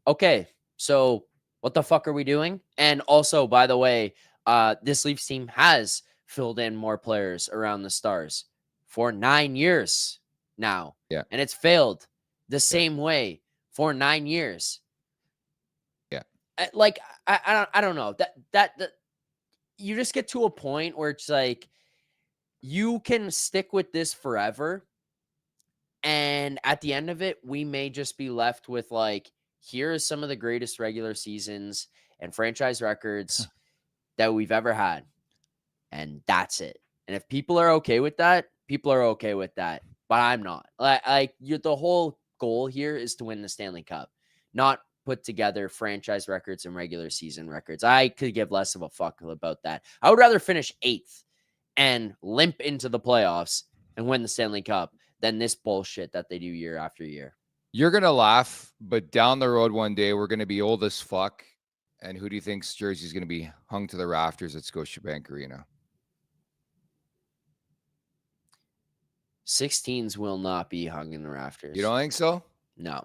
Speaker 2: Okay. So what the fuck are we doing? And also, by the way, this Leafs team has filled in more players around the Stars for 9 years now.
Speaker 3: Yeah.
Speaker 2: And it's failed the same way for 9 years.
Speaker 3: Yeah.
Speaker 2: Like, I don't know. That you just get to a point where it's like, you can stick with this forever. And at the end of it, we may just be left with like, here are some of the greatest regular seasons and franchise records that we've ever had. And that's it. And if people are okay with that, people are okay with that. But I'm not. The whole goal here is to win the Stanley Cup, not put together franchise records and regular season records. I could give less of a fuck about that. I would rather finish 8th and limp into the playoffs and win the Stanley Cup than this bullshit that they do year after year.
Speaker 3: You're going to laugh, but down the road one day, we're going to be old as fuck. And who do you think's jersey is going to be hung to the rafters at Scotiabank Arena?
Speaker 2: 16s will not be hung in the rafters.
Speaker 3: You don't think so?
Speaker 2: No.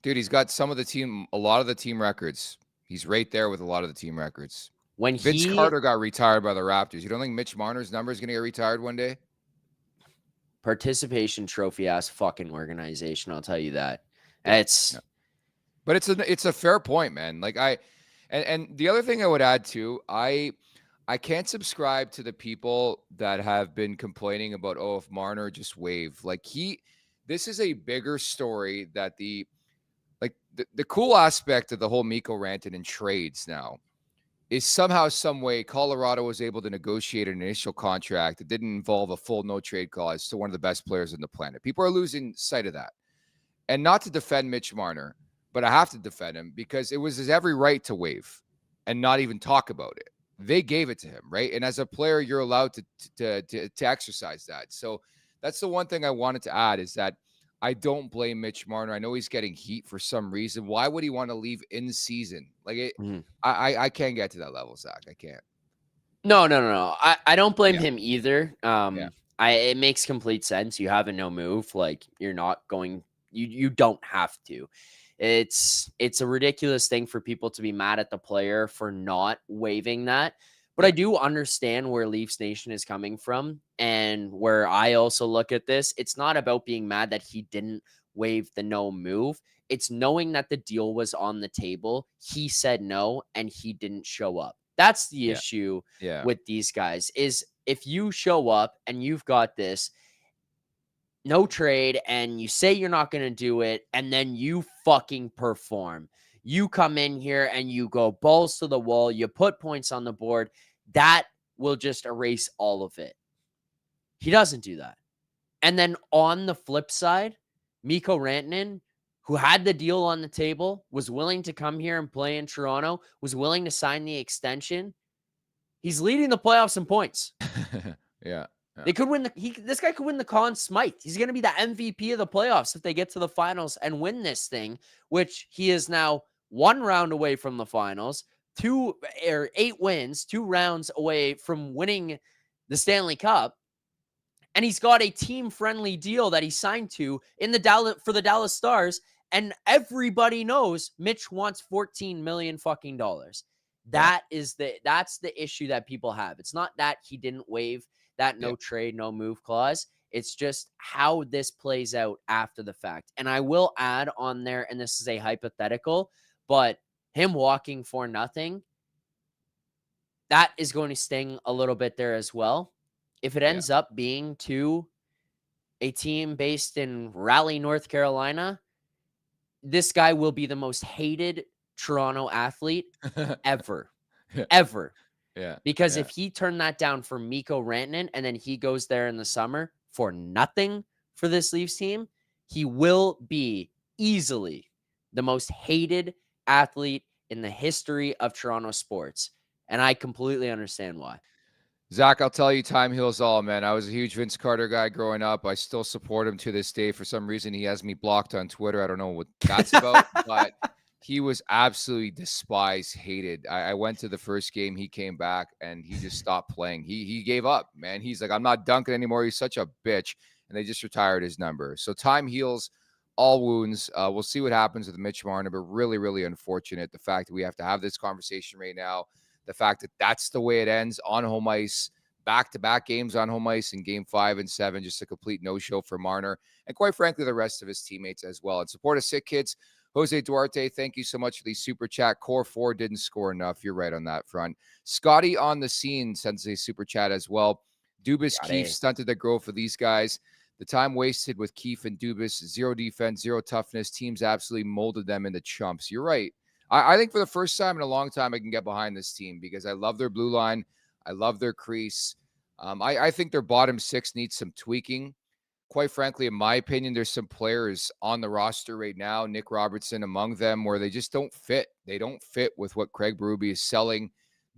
Speaker 3: Dude, he's got a lot of the team records. He's right there with a lot of the team records. When Vince Carter got retired by the Raptors, you don't think Mitch Marner's number is going to get retired one day?
Speaker 2: Participation trophy ass fucking organization, I'll tell you that. But
Speaker 3: it's a fair point, man. Like and the other thing I would add too, I can't subscribe to the people that have been complaining about, if Marner just waved. This is a bigger story that the cool aspect of the whole Mikko Rantanen trades now is somehow, some way, Colorado was able to negotiate an initial contract that didn't involve a full no trade clause to one of the best players on the planet. People are losing sight of that. And not to defend Mitch Marner, but I have to defend him because it was his every right to waive and not even talk about it. They gave it to him, right? And as a player, you're allowed to exercise that. So that's the one thing I wanted to add is that I don't blame Mitch Marner. I know he's getting heat for some reason. Why would he want to leave in season? I can't get to that level, Zach. I can't.
Speaker 2: No. I don't blame him either. It makes complete sense. You have a no move. Like, you're not going. You don't have to. It's a ridiculous thing for people to be mad at the player for not waiving that. But I do understand where Leafs Nation is coming from, and where I also look at this. It's not about being mad that he didn't waive the no move. It's knowing that the deal was on the table. He said no, and he didn't show up. That's the issue with these guys, is if you show up and you've got this no trade and you say you're not going to do it, and then you fucking perform. You come in here and you go balls to the wall. You put points on the board. That will just erase all of it. He doesn't do that. And then on the flip side, Mikko Rantanen, who had the deal on the table, was willing to come here and play in Toronto, was willing to sign the extension. He's leading the playoffs in points.
Speaker 3: Yeah.
Speaker 2: They could win this guy could win the Conn Smythe. He's going to be the MVP of the playoffs if they get to the finals and win this thing, which he is now 1 round away from the finals, 8 wins, 2 rounds away from winning the Stanley Cup. And he's got a team-friendly deal that he signed to for the Dallas Stars. And everybody knows Mitch wants $14 million fucking dollars. That's the issue that people have. It's not that he didn't waive that no trade, no move clause. It's just how this plays out after the fact. And I will add on there, and this is a hypothetical, but him walking for nothing, that is going to sting a little bit there as well. If it ends up being to a team based in Raleigh, North Carolina, this guy will be the most hated Toronto athlete ever. Ever.
Speaker 3: Yeah.
Speaker 2: Because if he turned that down for Mikko Rantanen and then he goes there in the summer for nothing for this Leafs team, he will be easily the most hated athlete in the history of Toronto sports. And I completely understand why.
Speaker 3: Zach, I'll tell you, time heals all, man. I was a huge Vince Carter guy growing up. I still support him to this day. For some reason, he has me blocked on Twitter. I don't know what that's about, but he was absolutely despised, hated. I went to the first game. He came back, and he just stopped playing. He gave up, man. He's like, I'm not dunking anymore. He's such a bitch. And they just retired his number. So time heals all wounds. We'll see what happens with Mitch Marner, but really, really unfortunate. The fact that we have to have this conversation right now, the fact that that's the way it ends on home ice, back-to-back games on home ice in game 5 and 7, just a complete no-show for Marner. And quite frankly, the rest of his teammates as well. And support us, sick kids. Jose Duarte, thank you so much for the super chat. Core 4 didn't score enough. You're right on that front. Scotty on the scene sends a super chat as well. Dubas, Keefe stunted the growth for these guys. The time wasted with Keefe and Dubas, 0 defense, 0 toughness. Teams absolutely molded them into chumps. You're right. I think for the first time in a long time, I can get behind this team because I love their blue line. I love their crease. I think their bottom six needs some tweaking. Quite frankly, in my opinion, there's some players on the roster right now, Nick Robertson among them, where they just don't fit. They don't fit with what Craig Berube is selling.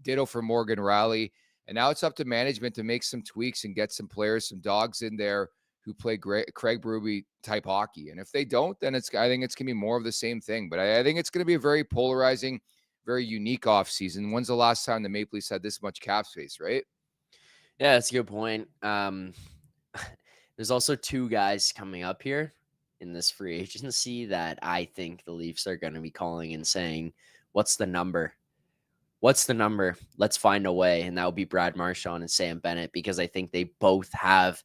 Speaker 3: Ditto for Morgan Rally. And now it's up to management to make some tweaks and get some players, some dogs in there who play great Craig Berube type hockey. And if they don't, then I think it's going to be more of the same thing. But I think it's going to be a very polarizing, very unique offseason. When's the last time the Maple Leafs had this much cap space, right?
Speaker 2: Yeah, that's a good point. There's also two guys coming up here in this free agency that I think the Leafs are going to be calling and saying, what's the number? What's the number? Let's find a way. And that would be Brad Marchand and Sam Bennett, because I think they both have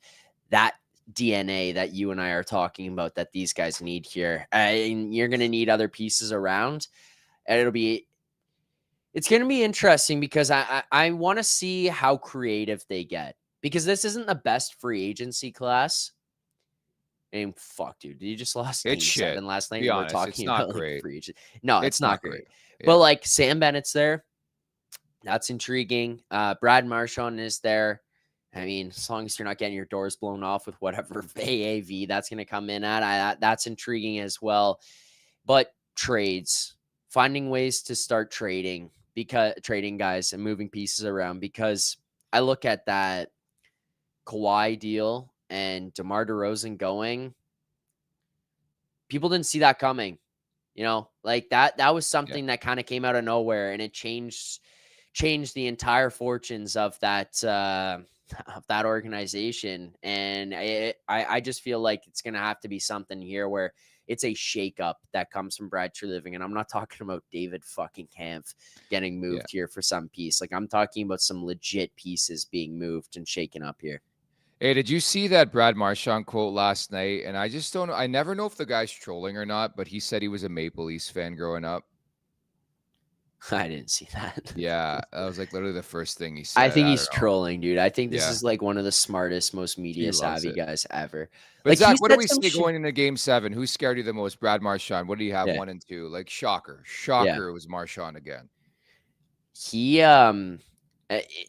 Speaker 2: that DNA that you and I are talking about that these guys need here. And you're going to need other pieces around. And it's going to be interesting because I want to see how creative they get, because this isn't the best free agency class. And fuck, dude, you just lost Game 7 last night.
Speaker 3: Be
Speaker 2: We're
Speaker 3: honest,
Speaker 2: talking about
Speaker 3: great.
Speaker 2: Free agency. No, it's not great.
Speaker 3: Yeah.
Speaker 2: But like Sam Bennett's there. That's intriguing. Brad Marchand is there. I mean, as long as you're not getting your doors blown off with whatever AAV that's going to come in at, that's intriguing as well. But trades, finding ways to start trading guys and moving pieces around, because I look at that Kawhi deal and DeMar DeRozan going. People didn't see that coming, like that was something that kind of came out of nowhere, and it changed the entire fortunes of that organization. And I just feel like it's going to have to be something here where it's a shakeup that comes from Brad Treliving. And I'm not talking about David fucking Kampf getting moved here for some piece. Like, I'm talking about some legit pieces being moved and shaken up here.
Speaker 3: Hey, did you see that Brad Marchand quote last night? And I just don't know. I never know if the guy's trolling or not, but he said he was a Maple Leafs fan growing up.
Speaker 2: I didn't see that.
Speaker 3: Yeah, that was like literally the first thing he said.
Speaker 2: I think he's trolling, dude. I think this is like one of the smartest, most media savvy guys ever.
Speaker 3: But like, Zach, what do we say going into Game 7? Who scared you the most? Brad Marchand. What do you have? 1 and 2? Like, shocker. It was Marchand again.
Speaker 2: He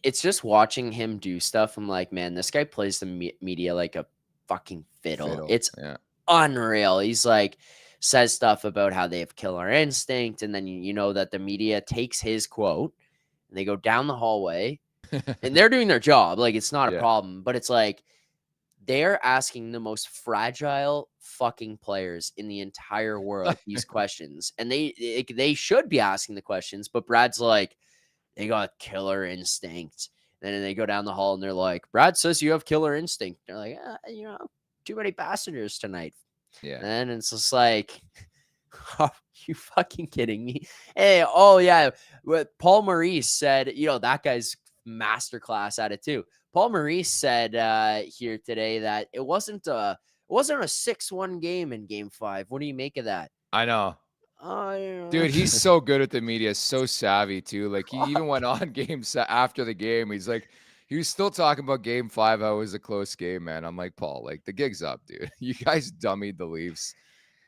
Speaker 2: it's just watching him do stuff. I'm like, man, this guy plays the media like a fucking fiddle. It's unreal. He's like, says stuff about how they have killer instinct, and then you know that the media takes his quote and they go down the hallway and they're doing their job. Like, it's not a problem, but it's like they're asking the most fragile fucking players in the entire world these questions, and they should be asking the questions, but Brad's like, they got killer instinct. And then they go down the hall and they're like, Brad says you have killer instinct. They're like, too many passengers tonight.
Speaker 3: Yeah.
Speaker 2: And it's just like, are you fucking kidding me? Hey, oh yeah. What Paul Maurice said, that guy's masterclass at it too. Paul Maurice said here today that it wasn't a 6-1 game in Game 5. What do you make of that?
Speaker 3: I know. Dude, he's so good at the media, so savvy too. Like, he even went on games after the game. He's like, he was still talking about Game 5, how it was a close game, man. I'm like, Paul, like, the gig's up, dude. You guys dummied the Leafs,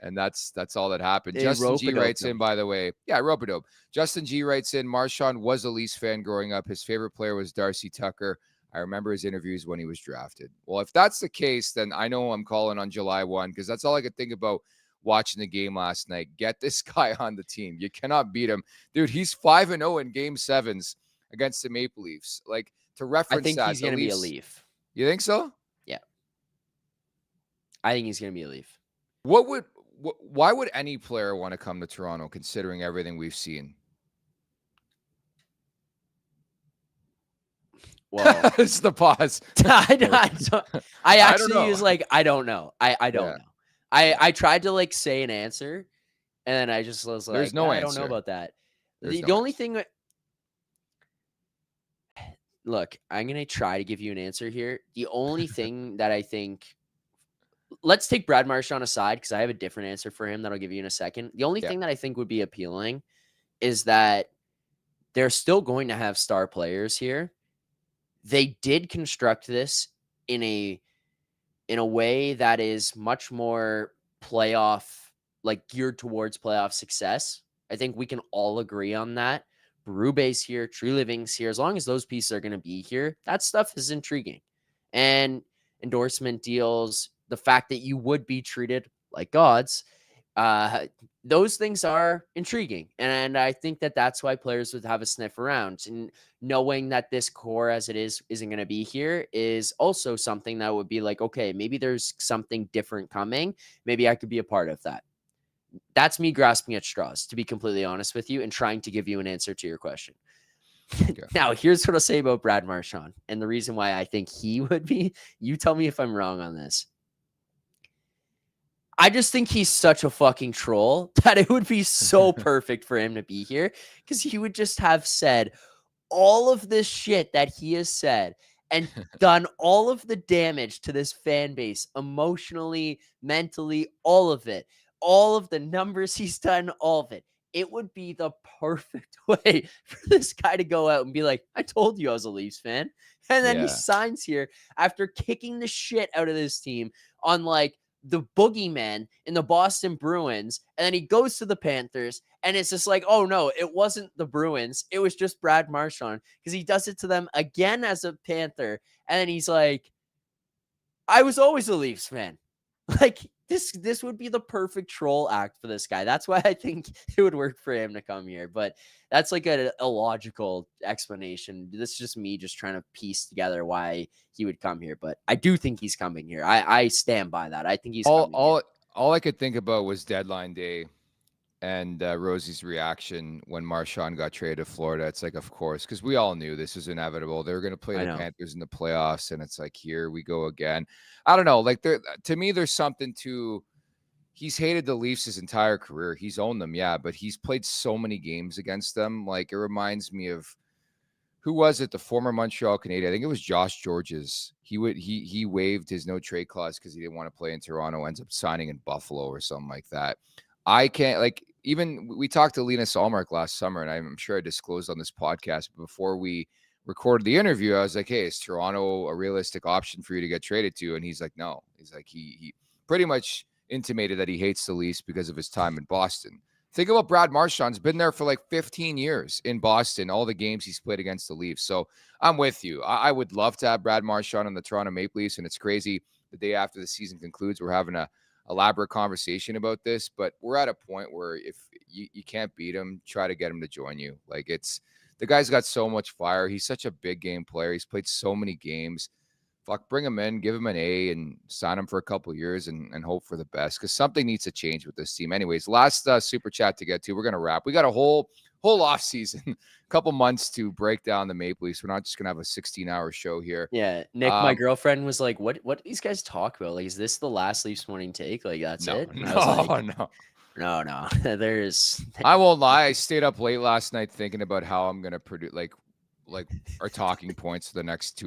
Speaker 3: and that's all that happened. Justin G writes in, by the way. Yeah, rope-a-dope. Justin G writes in, Marchand was a Leafs fan growing up. His favorite player was Darcy Tucker. I remember his interviews when he was drafted. Well, if that's the case, then I know I'm calling on July 1, because that's all I could think about watching the game last night. Get this guy on the team. You cannot beat him. Dude, he's 5-0 in Game 7s against the Maple Leafs. Like, to reference that,
Speaker 2: I think he's going to be a Leaf.
Speaker 3: You think so?
Speaker 2: Yeah. I think he's going to be a Leaf.
Speaker 3: Why would any player want to come to Toronto, considering everything we've seen?
Speaker 2: Well,
Speaker 3: it's the pause.
Speaker 2: I actually was like, I don't know. I don't know. I tried to like say an answer, and then I just was like,
Speaker 3: there's no answer.
Speaker 2: I don't know about that. The only thing look, I'm going to try to give you an answer here. The only thing that I think, let's take Brad Marchand aside, because I have a different answer for him that I'll give you in a second. The only thing that I think would be appealing is that they're still going to have star players here. They did construct this in a way that is much more playoff, like geared towards playoff success. I think we can all agree on that. Berube's here, True Living's here. As long as those pieces are going to be here, that stuff is intriguing. And endorsement deals, the fact that you would be treated like gods, those things are intriguing. And I think that that's why players would have a sniff around. And knowing that this core as it is isn't going to be here is also something that would be like, okay, maybe there's something different coming. Maybe I could be a part of that. That's me grasping at straws, to be completely honest with you, and trying to give you an answer to your question. Okay. Now, here's what I'll say about Brad Marchand. And the reason why I think he would be, you tell me if I'm wrong on this. I just think he's such a fucking troll that it would be so perfect for him to be here, because he would just have said all of this shit that he has said and done all of the damage to this fan base emotionally, mentally, all of it, all of the numbers he's done, all of it. It would be the perfect way for this guy to go out and be like, I told you I was a Leafs fan. And then he signs here after kicking the shit out of this team on like the boogeyman in the Boston Bruins, and then he goes to the Panthers, and it's just like, oh no, it wasn't the Bruins, it was just Brad Marchand, because he does it to them again as a Panther, and then he's like, I was always a Leafs fan. Like, this would be the perfect troll act for this guy. That's why I think it would work for him to come here. But that's like a illogical explanation. This is just me just trying to piece together why he would come here. But I do think he's coming here. I stand by that. I think he's coming here.
Speaker 3: All I could think about was deadline day and Rosie's reaction when Marchand got traded to Florida. It's like, of course, because we all knew this was inevitable. They were going to play the Panthers in the playoffs, and it's like, here we go again. I don't know. Like, to me, there's something to. He's hated the Leafs his entire career. He's owned them, yeah, but he's played so many games against them. Like, it reminds me of, who was it? The former Montreal Canadian. I think it was Josh Georges. He waived his no trade clause because he didn't want to play in Toronto. Ends up signing in Buffalo or something like that. I can't, like, even we talked to Linus Ullmark last summer, and I'm sure I disclosed on this podcast, but before we recorded the interview, I was like, hey, is Toronto a realistic option for you to get traded to? And he's like, no. He's like, he pretty much intimated that he hates the Leafs because of his time in Boston. Think about Brad Marchand's been there for like 15 years in Boston, all the games he's played against the Leafs. So I'm with you. I would love to have Brad Marchand on the Toronto Maple Leafs, and it's crazy the day after the season concludes, we're having a elaborate conversation about this, but we're at a point where if you can't beat him, try to get him to join you. Like, it's, the guy's got so much fire. He's such a big game player. He's played so many games. Fuck, bring him in, give him an A, and sign him for a couple of years and hope for the best, because something needs to change with this team. Anyways, last super chat to get to. We're going to wrap. We got a whole off season, a couple months to break down the Maple Leafs. We're not just going to have a 16-hour show here.
Speaker 2: Yeah, Nick, my girlfriend was like, what do these guys talk about? Like, is this the last Leafs morning take? Like, that's it? And I was like, no. There's.
Speaker 3: I won't lie. I stayed up late last night thinking about how I'm going to produce, like our talking points for the next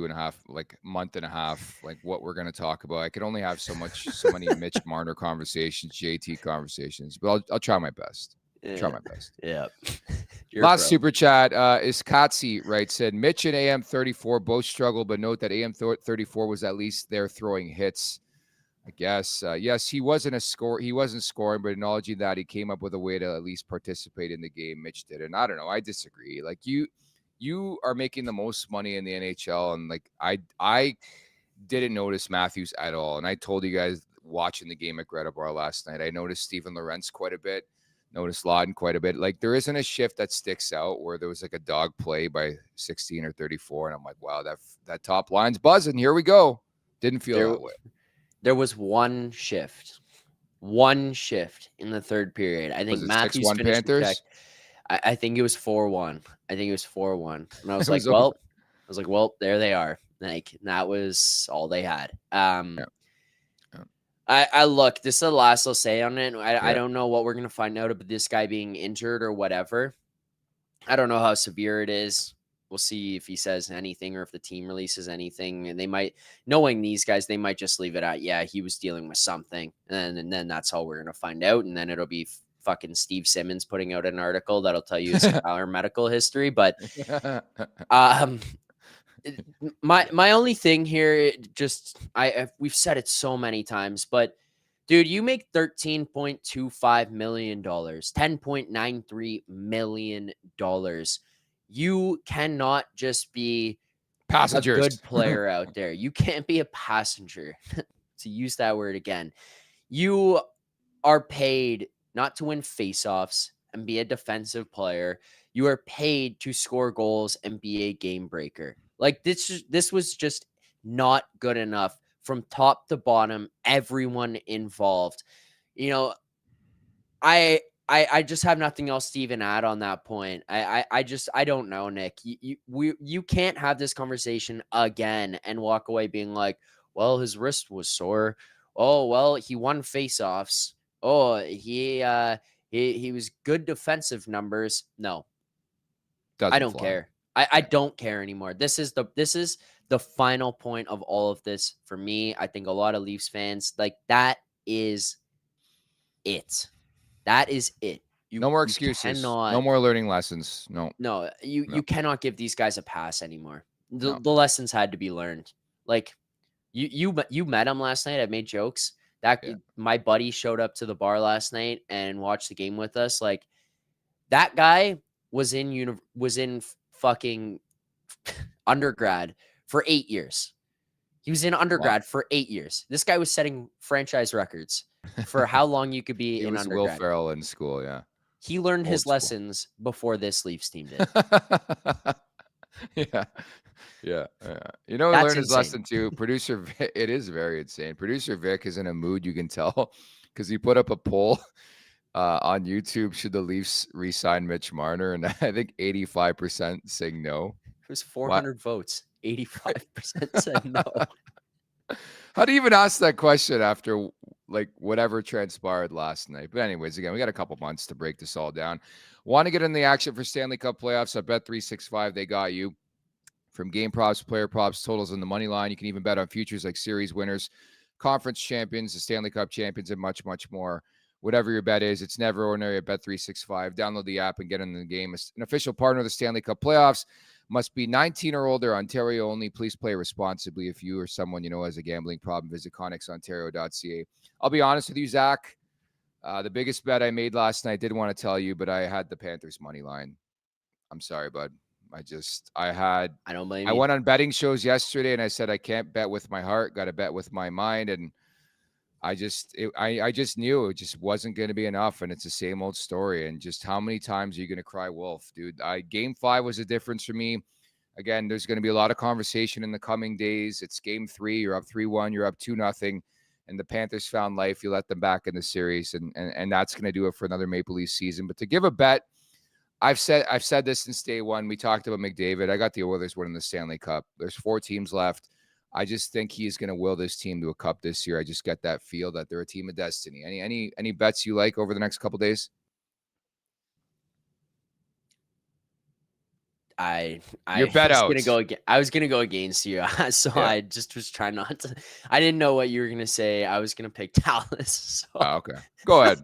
Speaker 3: month and a half, like what we're going to talk about. I could only have so many Mitch Marner conversations, JT conversations, but I'll try my best. Try my best.
Speaker 2: Yeah.
Speaker 3: Last super chat is Katsi, right? Said Mitch and AM34 both struggled, but note that AM34 was at least there throwing hits. I guess. Yes, he wasn't scoring, but acknowledging that he came up with a way to at least participate in the game. Mitch did. And I don't know. I disagree. Like, you are making the most money in the NHL. And like, I didn't notice Matthews at all. And I told you guys watching the game at Greta Bar last night, I noticed Steven Lorentz quite a bit. Noticed Lawton quite a bit. Like, there isn't a shift that sticks out where there was like a dog play by 16 or 34. And I'm like, wow, that top line's buzzing. Here we go. Didn't feel that way.
Speaker 2: There was one shift in the third period. I think Matthews
Speaker 3: 6-1
Speaker 2: finished the
Speaker 3: Panthers.
Speaker 2: check. I think it was 4-1. And I was like, well, there they are. Like, that was all they had. I look, this is the last I'll say on it. I don't know what we're going to find out about this guy being injured or whatever. I don't know how severe it is. We'll see if he says anything or if the team releases anything. And they might, knowing these guys, they might just leave it at, yeah, he was dealing with something. And then that's all we're going to find out. And then it'll be fucking Steve Simmons putting out an article that'll tell you our medical history. But my only thing here, we've said it so many times, but dude, you make $13.25 million, $10.93 million. You cannot just be
Speaker 3: Passengers.
Speaker 2: a good player out there. You can't be a passenger, to use that word again. You are paid not to win faceoffs and be a defensive player. You are paid to score goals and be a game breaker. Like this was just not good enough from top to bottom, everyone involved. You know, I just have nothing else to even add on that point. I don't know, Nick. You can't have this conversation again and walk away being like, well, his wrist was sore. Oh, well, he won faceoffs. Oh, he was good defensive numbers. No, I don't care. I don't care anymore. This is the final point of all of this for me. I think a lot of Leafs fans, like, that is it. That is it.
Speaker 3: No more excuses. No more learning lessons. No,
Speaker 2: you cannot give these guys a pass anymore. The lessons had to be learned. Like, you met him last night. I made jokes that my buddy showed up to the bar last night and watched the game with us. Like, that guy was in fucking undergrad for 8 years. He was in undergrad for 8 years. This guy was setting franchise records for how long you could be in undergrad.
Speaker 3: Will Ferrell in school, yeah.
Speaker 2: He learned his lessons before this Leafs team did.
Speaker 3: Yeah. You know, he learned his lesson too. Producer Vic, it is very insane. Producer Vic is in a mood, you can tell, because he put up a poll on YouTube. Should the Leafs re-sign Mitch Marner? And I think 85% saying no.
Speaker 2: It was 400 votes. 85% said no.
Speaker 3: How do you even ask that question after like whatever transpired last night? But anyways, again, we got a couple months to break this all down. Want to get in the action for Stanley Cup playoffs? I bet 365 they got you. From game props, player props, totals on the money line. You can even bet on futures like series winners, conference champions, the Stanley Cup champions, and much, much more. Whatever your bet is, it's never ordinary at Bet365. Download the app and get in the game. It's an official partner of the Stanley Cup playoffs. Must be 19 or older, Ontario only. Please play responsibly. If you or someone you know has a gambling problem, visit connexontario.ca. I'll be honest with you, Zach. The biggest bet I made last night, didn't want to tell you, but I had the Panthers money line. I'm sorry, bud. I don't blame you. I went on betting shows yesterday and I said, I can't bet with my heart, got to bet with my mind. And I just knew it just wasn't going to be enough. And it's the same old story. And just how many times are you going to cry wolf, dude? Game 5 was a difference for me. Again, there's going to be a lot of conversation in the coming days. It's game 3. You're up 3-1. You're up 2-0. And the Panthers found life. You let them back in the series. And that's going to do it for another Maple Leafs season. But to give a bet, I've said this since day one. We talked about McDavid. I got the Oilers winning the Stanley Cup. There's 4 teams left. I just think he's going to will this team to a cup this year. I just get that feel that they're a team of destiny. Any bets you like over the next couple days?
Speaker 2: I
Speaker 3: was
Speaker 2: gonna go against you, so yeah. I just was trying not to. I didn't know what you were gonna say. I was gonna pick Dallas. So.
Speaker 3: Oh, okay, go ahead.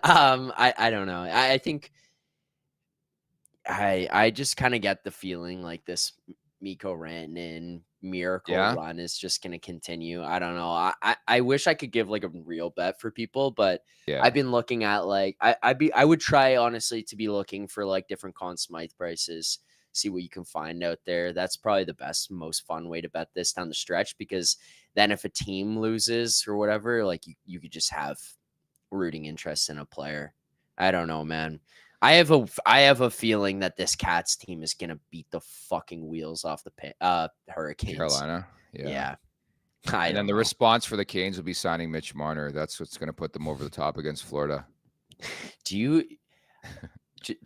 Speaker 2: I don't know. I think I just kind of get the feeling like this Mikko Rantanen miracle run is just going to continue. I don't know. I wish I could give like a real bet for people, but I've been looking at like I would try honestly to be looking for like different Conn Smythe prices, see what you can find out there. That's probably the best, most fun way to bet this down the stretch, because then if a team loses or whatever, like you could just have rooting interest in a player. I don't know, man. I have a feeling that this Cats team is gonna beat the fucking wheels off the Hurricanes.
Speaker 3: Carolina, yeah.
Speaker 2: And
Speaker 3: then the response for the Canes will be signing Mitch Marner. That's what's gonna put them over the top against Florida.
Speaker 2: Do you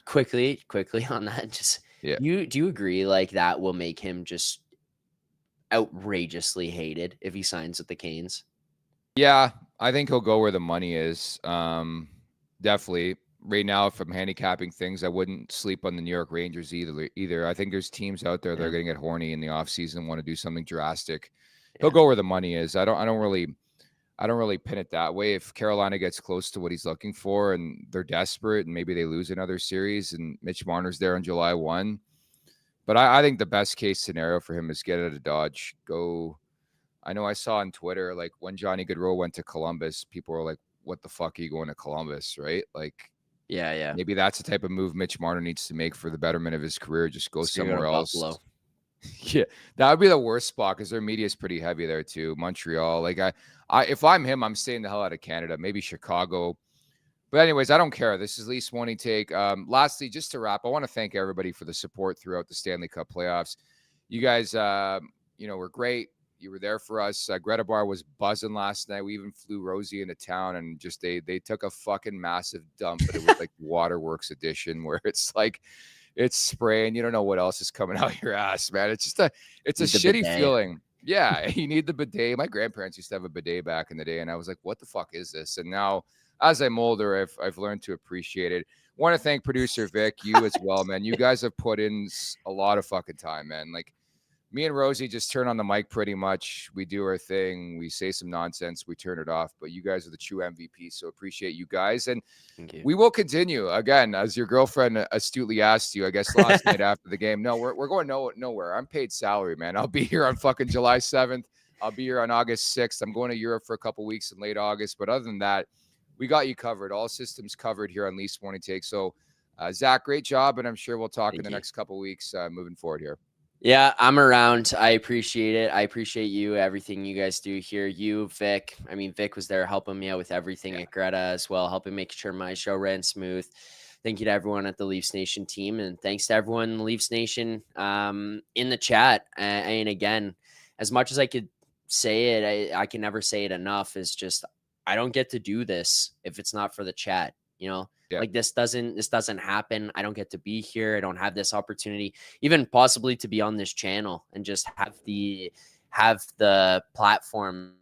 Speaker 2: quickly on that? Just do you agree like that will make him just outrageously hated if he signs with the Canes?
Speaker 3: Yeah, I think he'll go where the money is. Definitely. Right now, if I'm handicapping things, I wouldn't sleep on the New York Rangers either. I think there's teams out there that are going to get horny in the offseason and want to do something drastic. He'll go where the money is. I don't really pin it that way. If Carolina gets close to what he's looking for and they're desperate and maybe they lose another series and Mitch Marner's there on July 1. But I think the best case scenario for him is get out of Dodge. Go. I know I saw on Twitter, like when Johnny Gaudreau went to Columbus, people were like, what the fuck are you going to Columbus, right? Like,
Speaker 2: Yeah.
Speaker 3: Maybe that's the type of move Mitch Marner needs to make for the betterment of his career. Just go
Speaker 2: Let's go to
Speaker 3: somewhere else.
Speaker 2: Buffalo.
Speaker 3: Yeah, that would be the worst spot because their media is pretty heavy there too. Montreal, like I, if I'm him, I'm staying the hell out of Canada. Maybe Chicago. But anyways, I don't care. This is Leafs Morning Take. Lastly, just to wrap, I want to thank everybody for the support throughout the Stanley Cup playoffs. You guys, were great. You were there for us. Greta Bar was buzzing last night. We even flew Rosie into town, and just they took a fucking massive dump, but it was like Waterworks edition, where it's like it's spraying. You don't know what else is coming out your ass, man. It's just a shitty feeling. Yeah, you need the bidet. My grandparents used to have a bidet back in the day, and I was like, what the fuck is this? And now, as I'm older, I've learned to appreciate it. Want to thank producer Vic, you as well, man. You guys have put in a lot of fucking time, man. Like, me and Rosie just turn on the mic pretty much. We do our thing. We say some nonsense. We turn it off. But you guys are the true MVP, so appreciate you guys. And we will continue. Again, as your girlfriend astutely asked you, I guess, last night after the game. No, we're going nowhere. I'm paid salary, man. I'll be here on fucking July 7th. I'll be here on August 6th. I'm going to Europe for a couple weeks in late August. But other than that, we got you covered. All systems covered here on Leafs Morning Take. So, Zach, great job. And I'm sure we'll talk in the next couple weeks moving forward here.
Speaker 2: Yeah, I'm around. I appreciate it. I appreciate you, everything you guys do here. You, Vic. I mean, Vic was there helping me out with everything at Greta as well, helping make sure my show ran smooth. Thank you to everyone at the Leafs Nation team. And thanks to everyone in the Leafs Nation in the chat. And again, as much as I could say it, I can never say it enough, is just I don't get to do this if it's not for the chat, you know? Yeah. Like this doesn't happen. I don't get to be here. I don't have this opportunity, even possibly to be on this channel and just have the platform.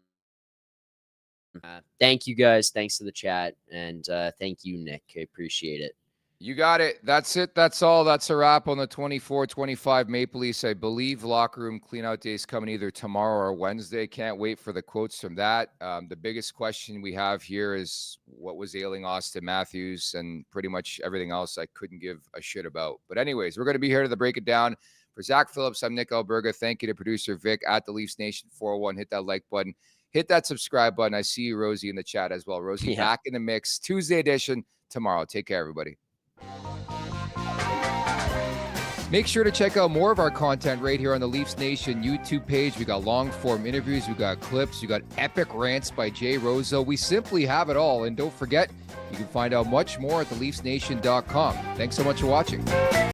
Speaker 2: Thank you guys. Thanks to the chat. And thank you, Nick. I appreciate it.
Speaker 3: You got it. That's it. That's all. That's a wrap on the 24-25 Maple Leafs. I believe locker room cleanout day is coming either tomorrow or Wednesday. Can't wait for the quotes from that. The biggest question we have here is what was ailing Austin Matthews, and pretty much everything else I couldn't give a shit about. But anyways, we're going to be here to break it down. For Zack Phillips, I'm Nick Alberga. Thank you to producer Vic at the Leafs Nation 401. Hit that like button. Hit that subscribe button. I see you, Rosie, in the chat as well. Rosie, back in the mix. Tuesday edition tomorrow. Take care, everybody. Make sure to check out more of our content right here on the Leafs Nation YouTube page. We got long form interviews, we got clips, we got epic rants by Jay Rosehill. We simply have it all. And don't forget, you can find out much more at theleafsnation.com. Thanks so much for watching.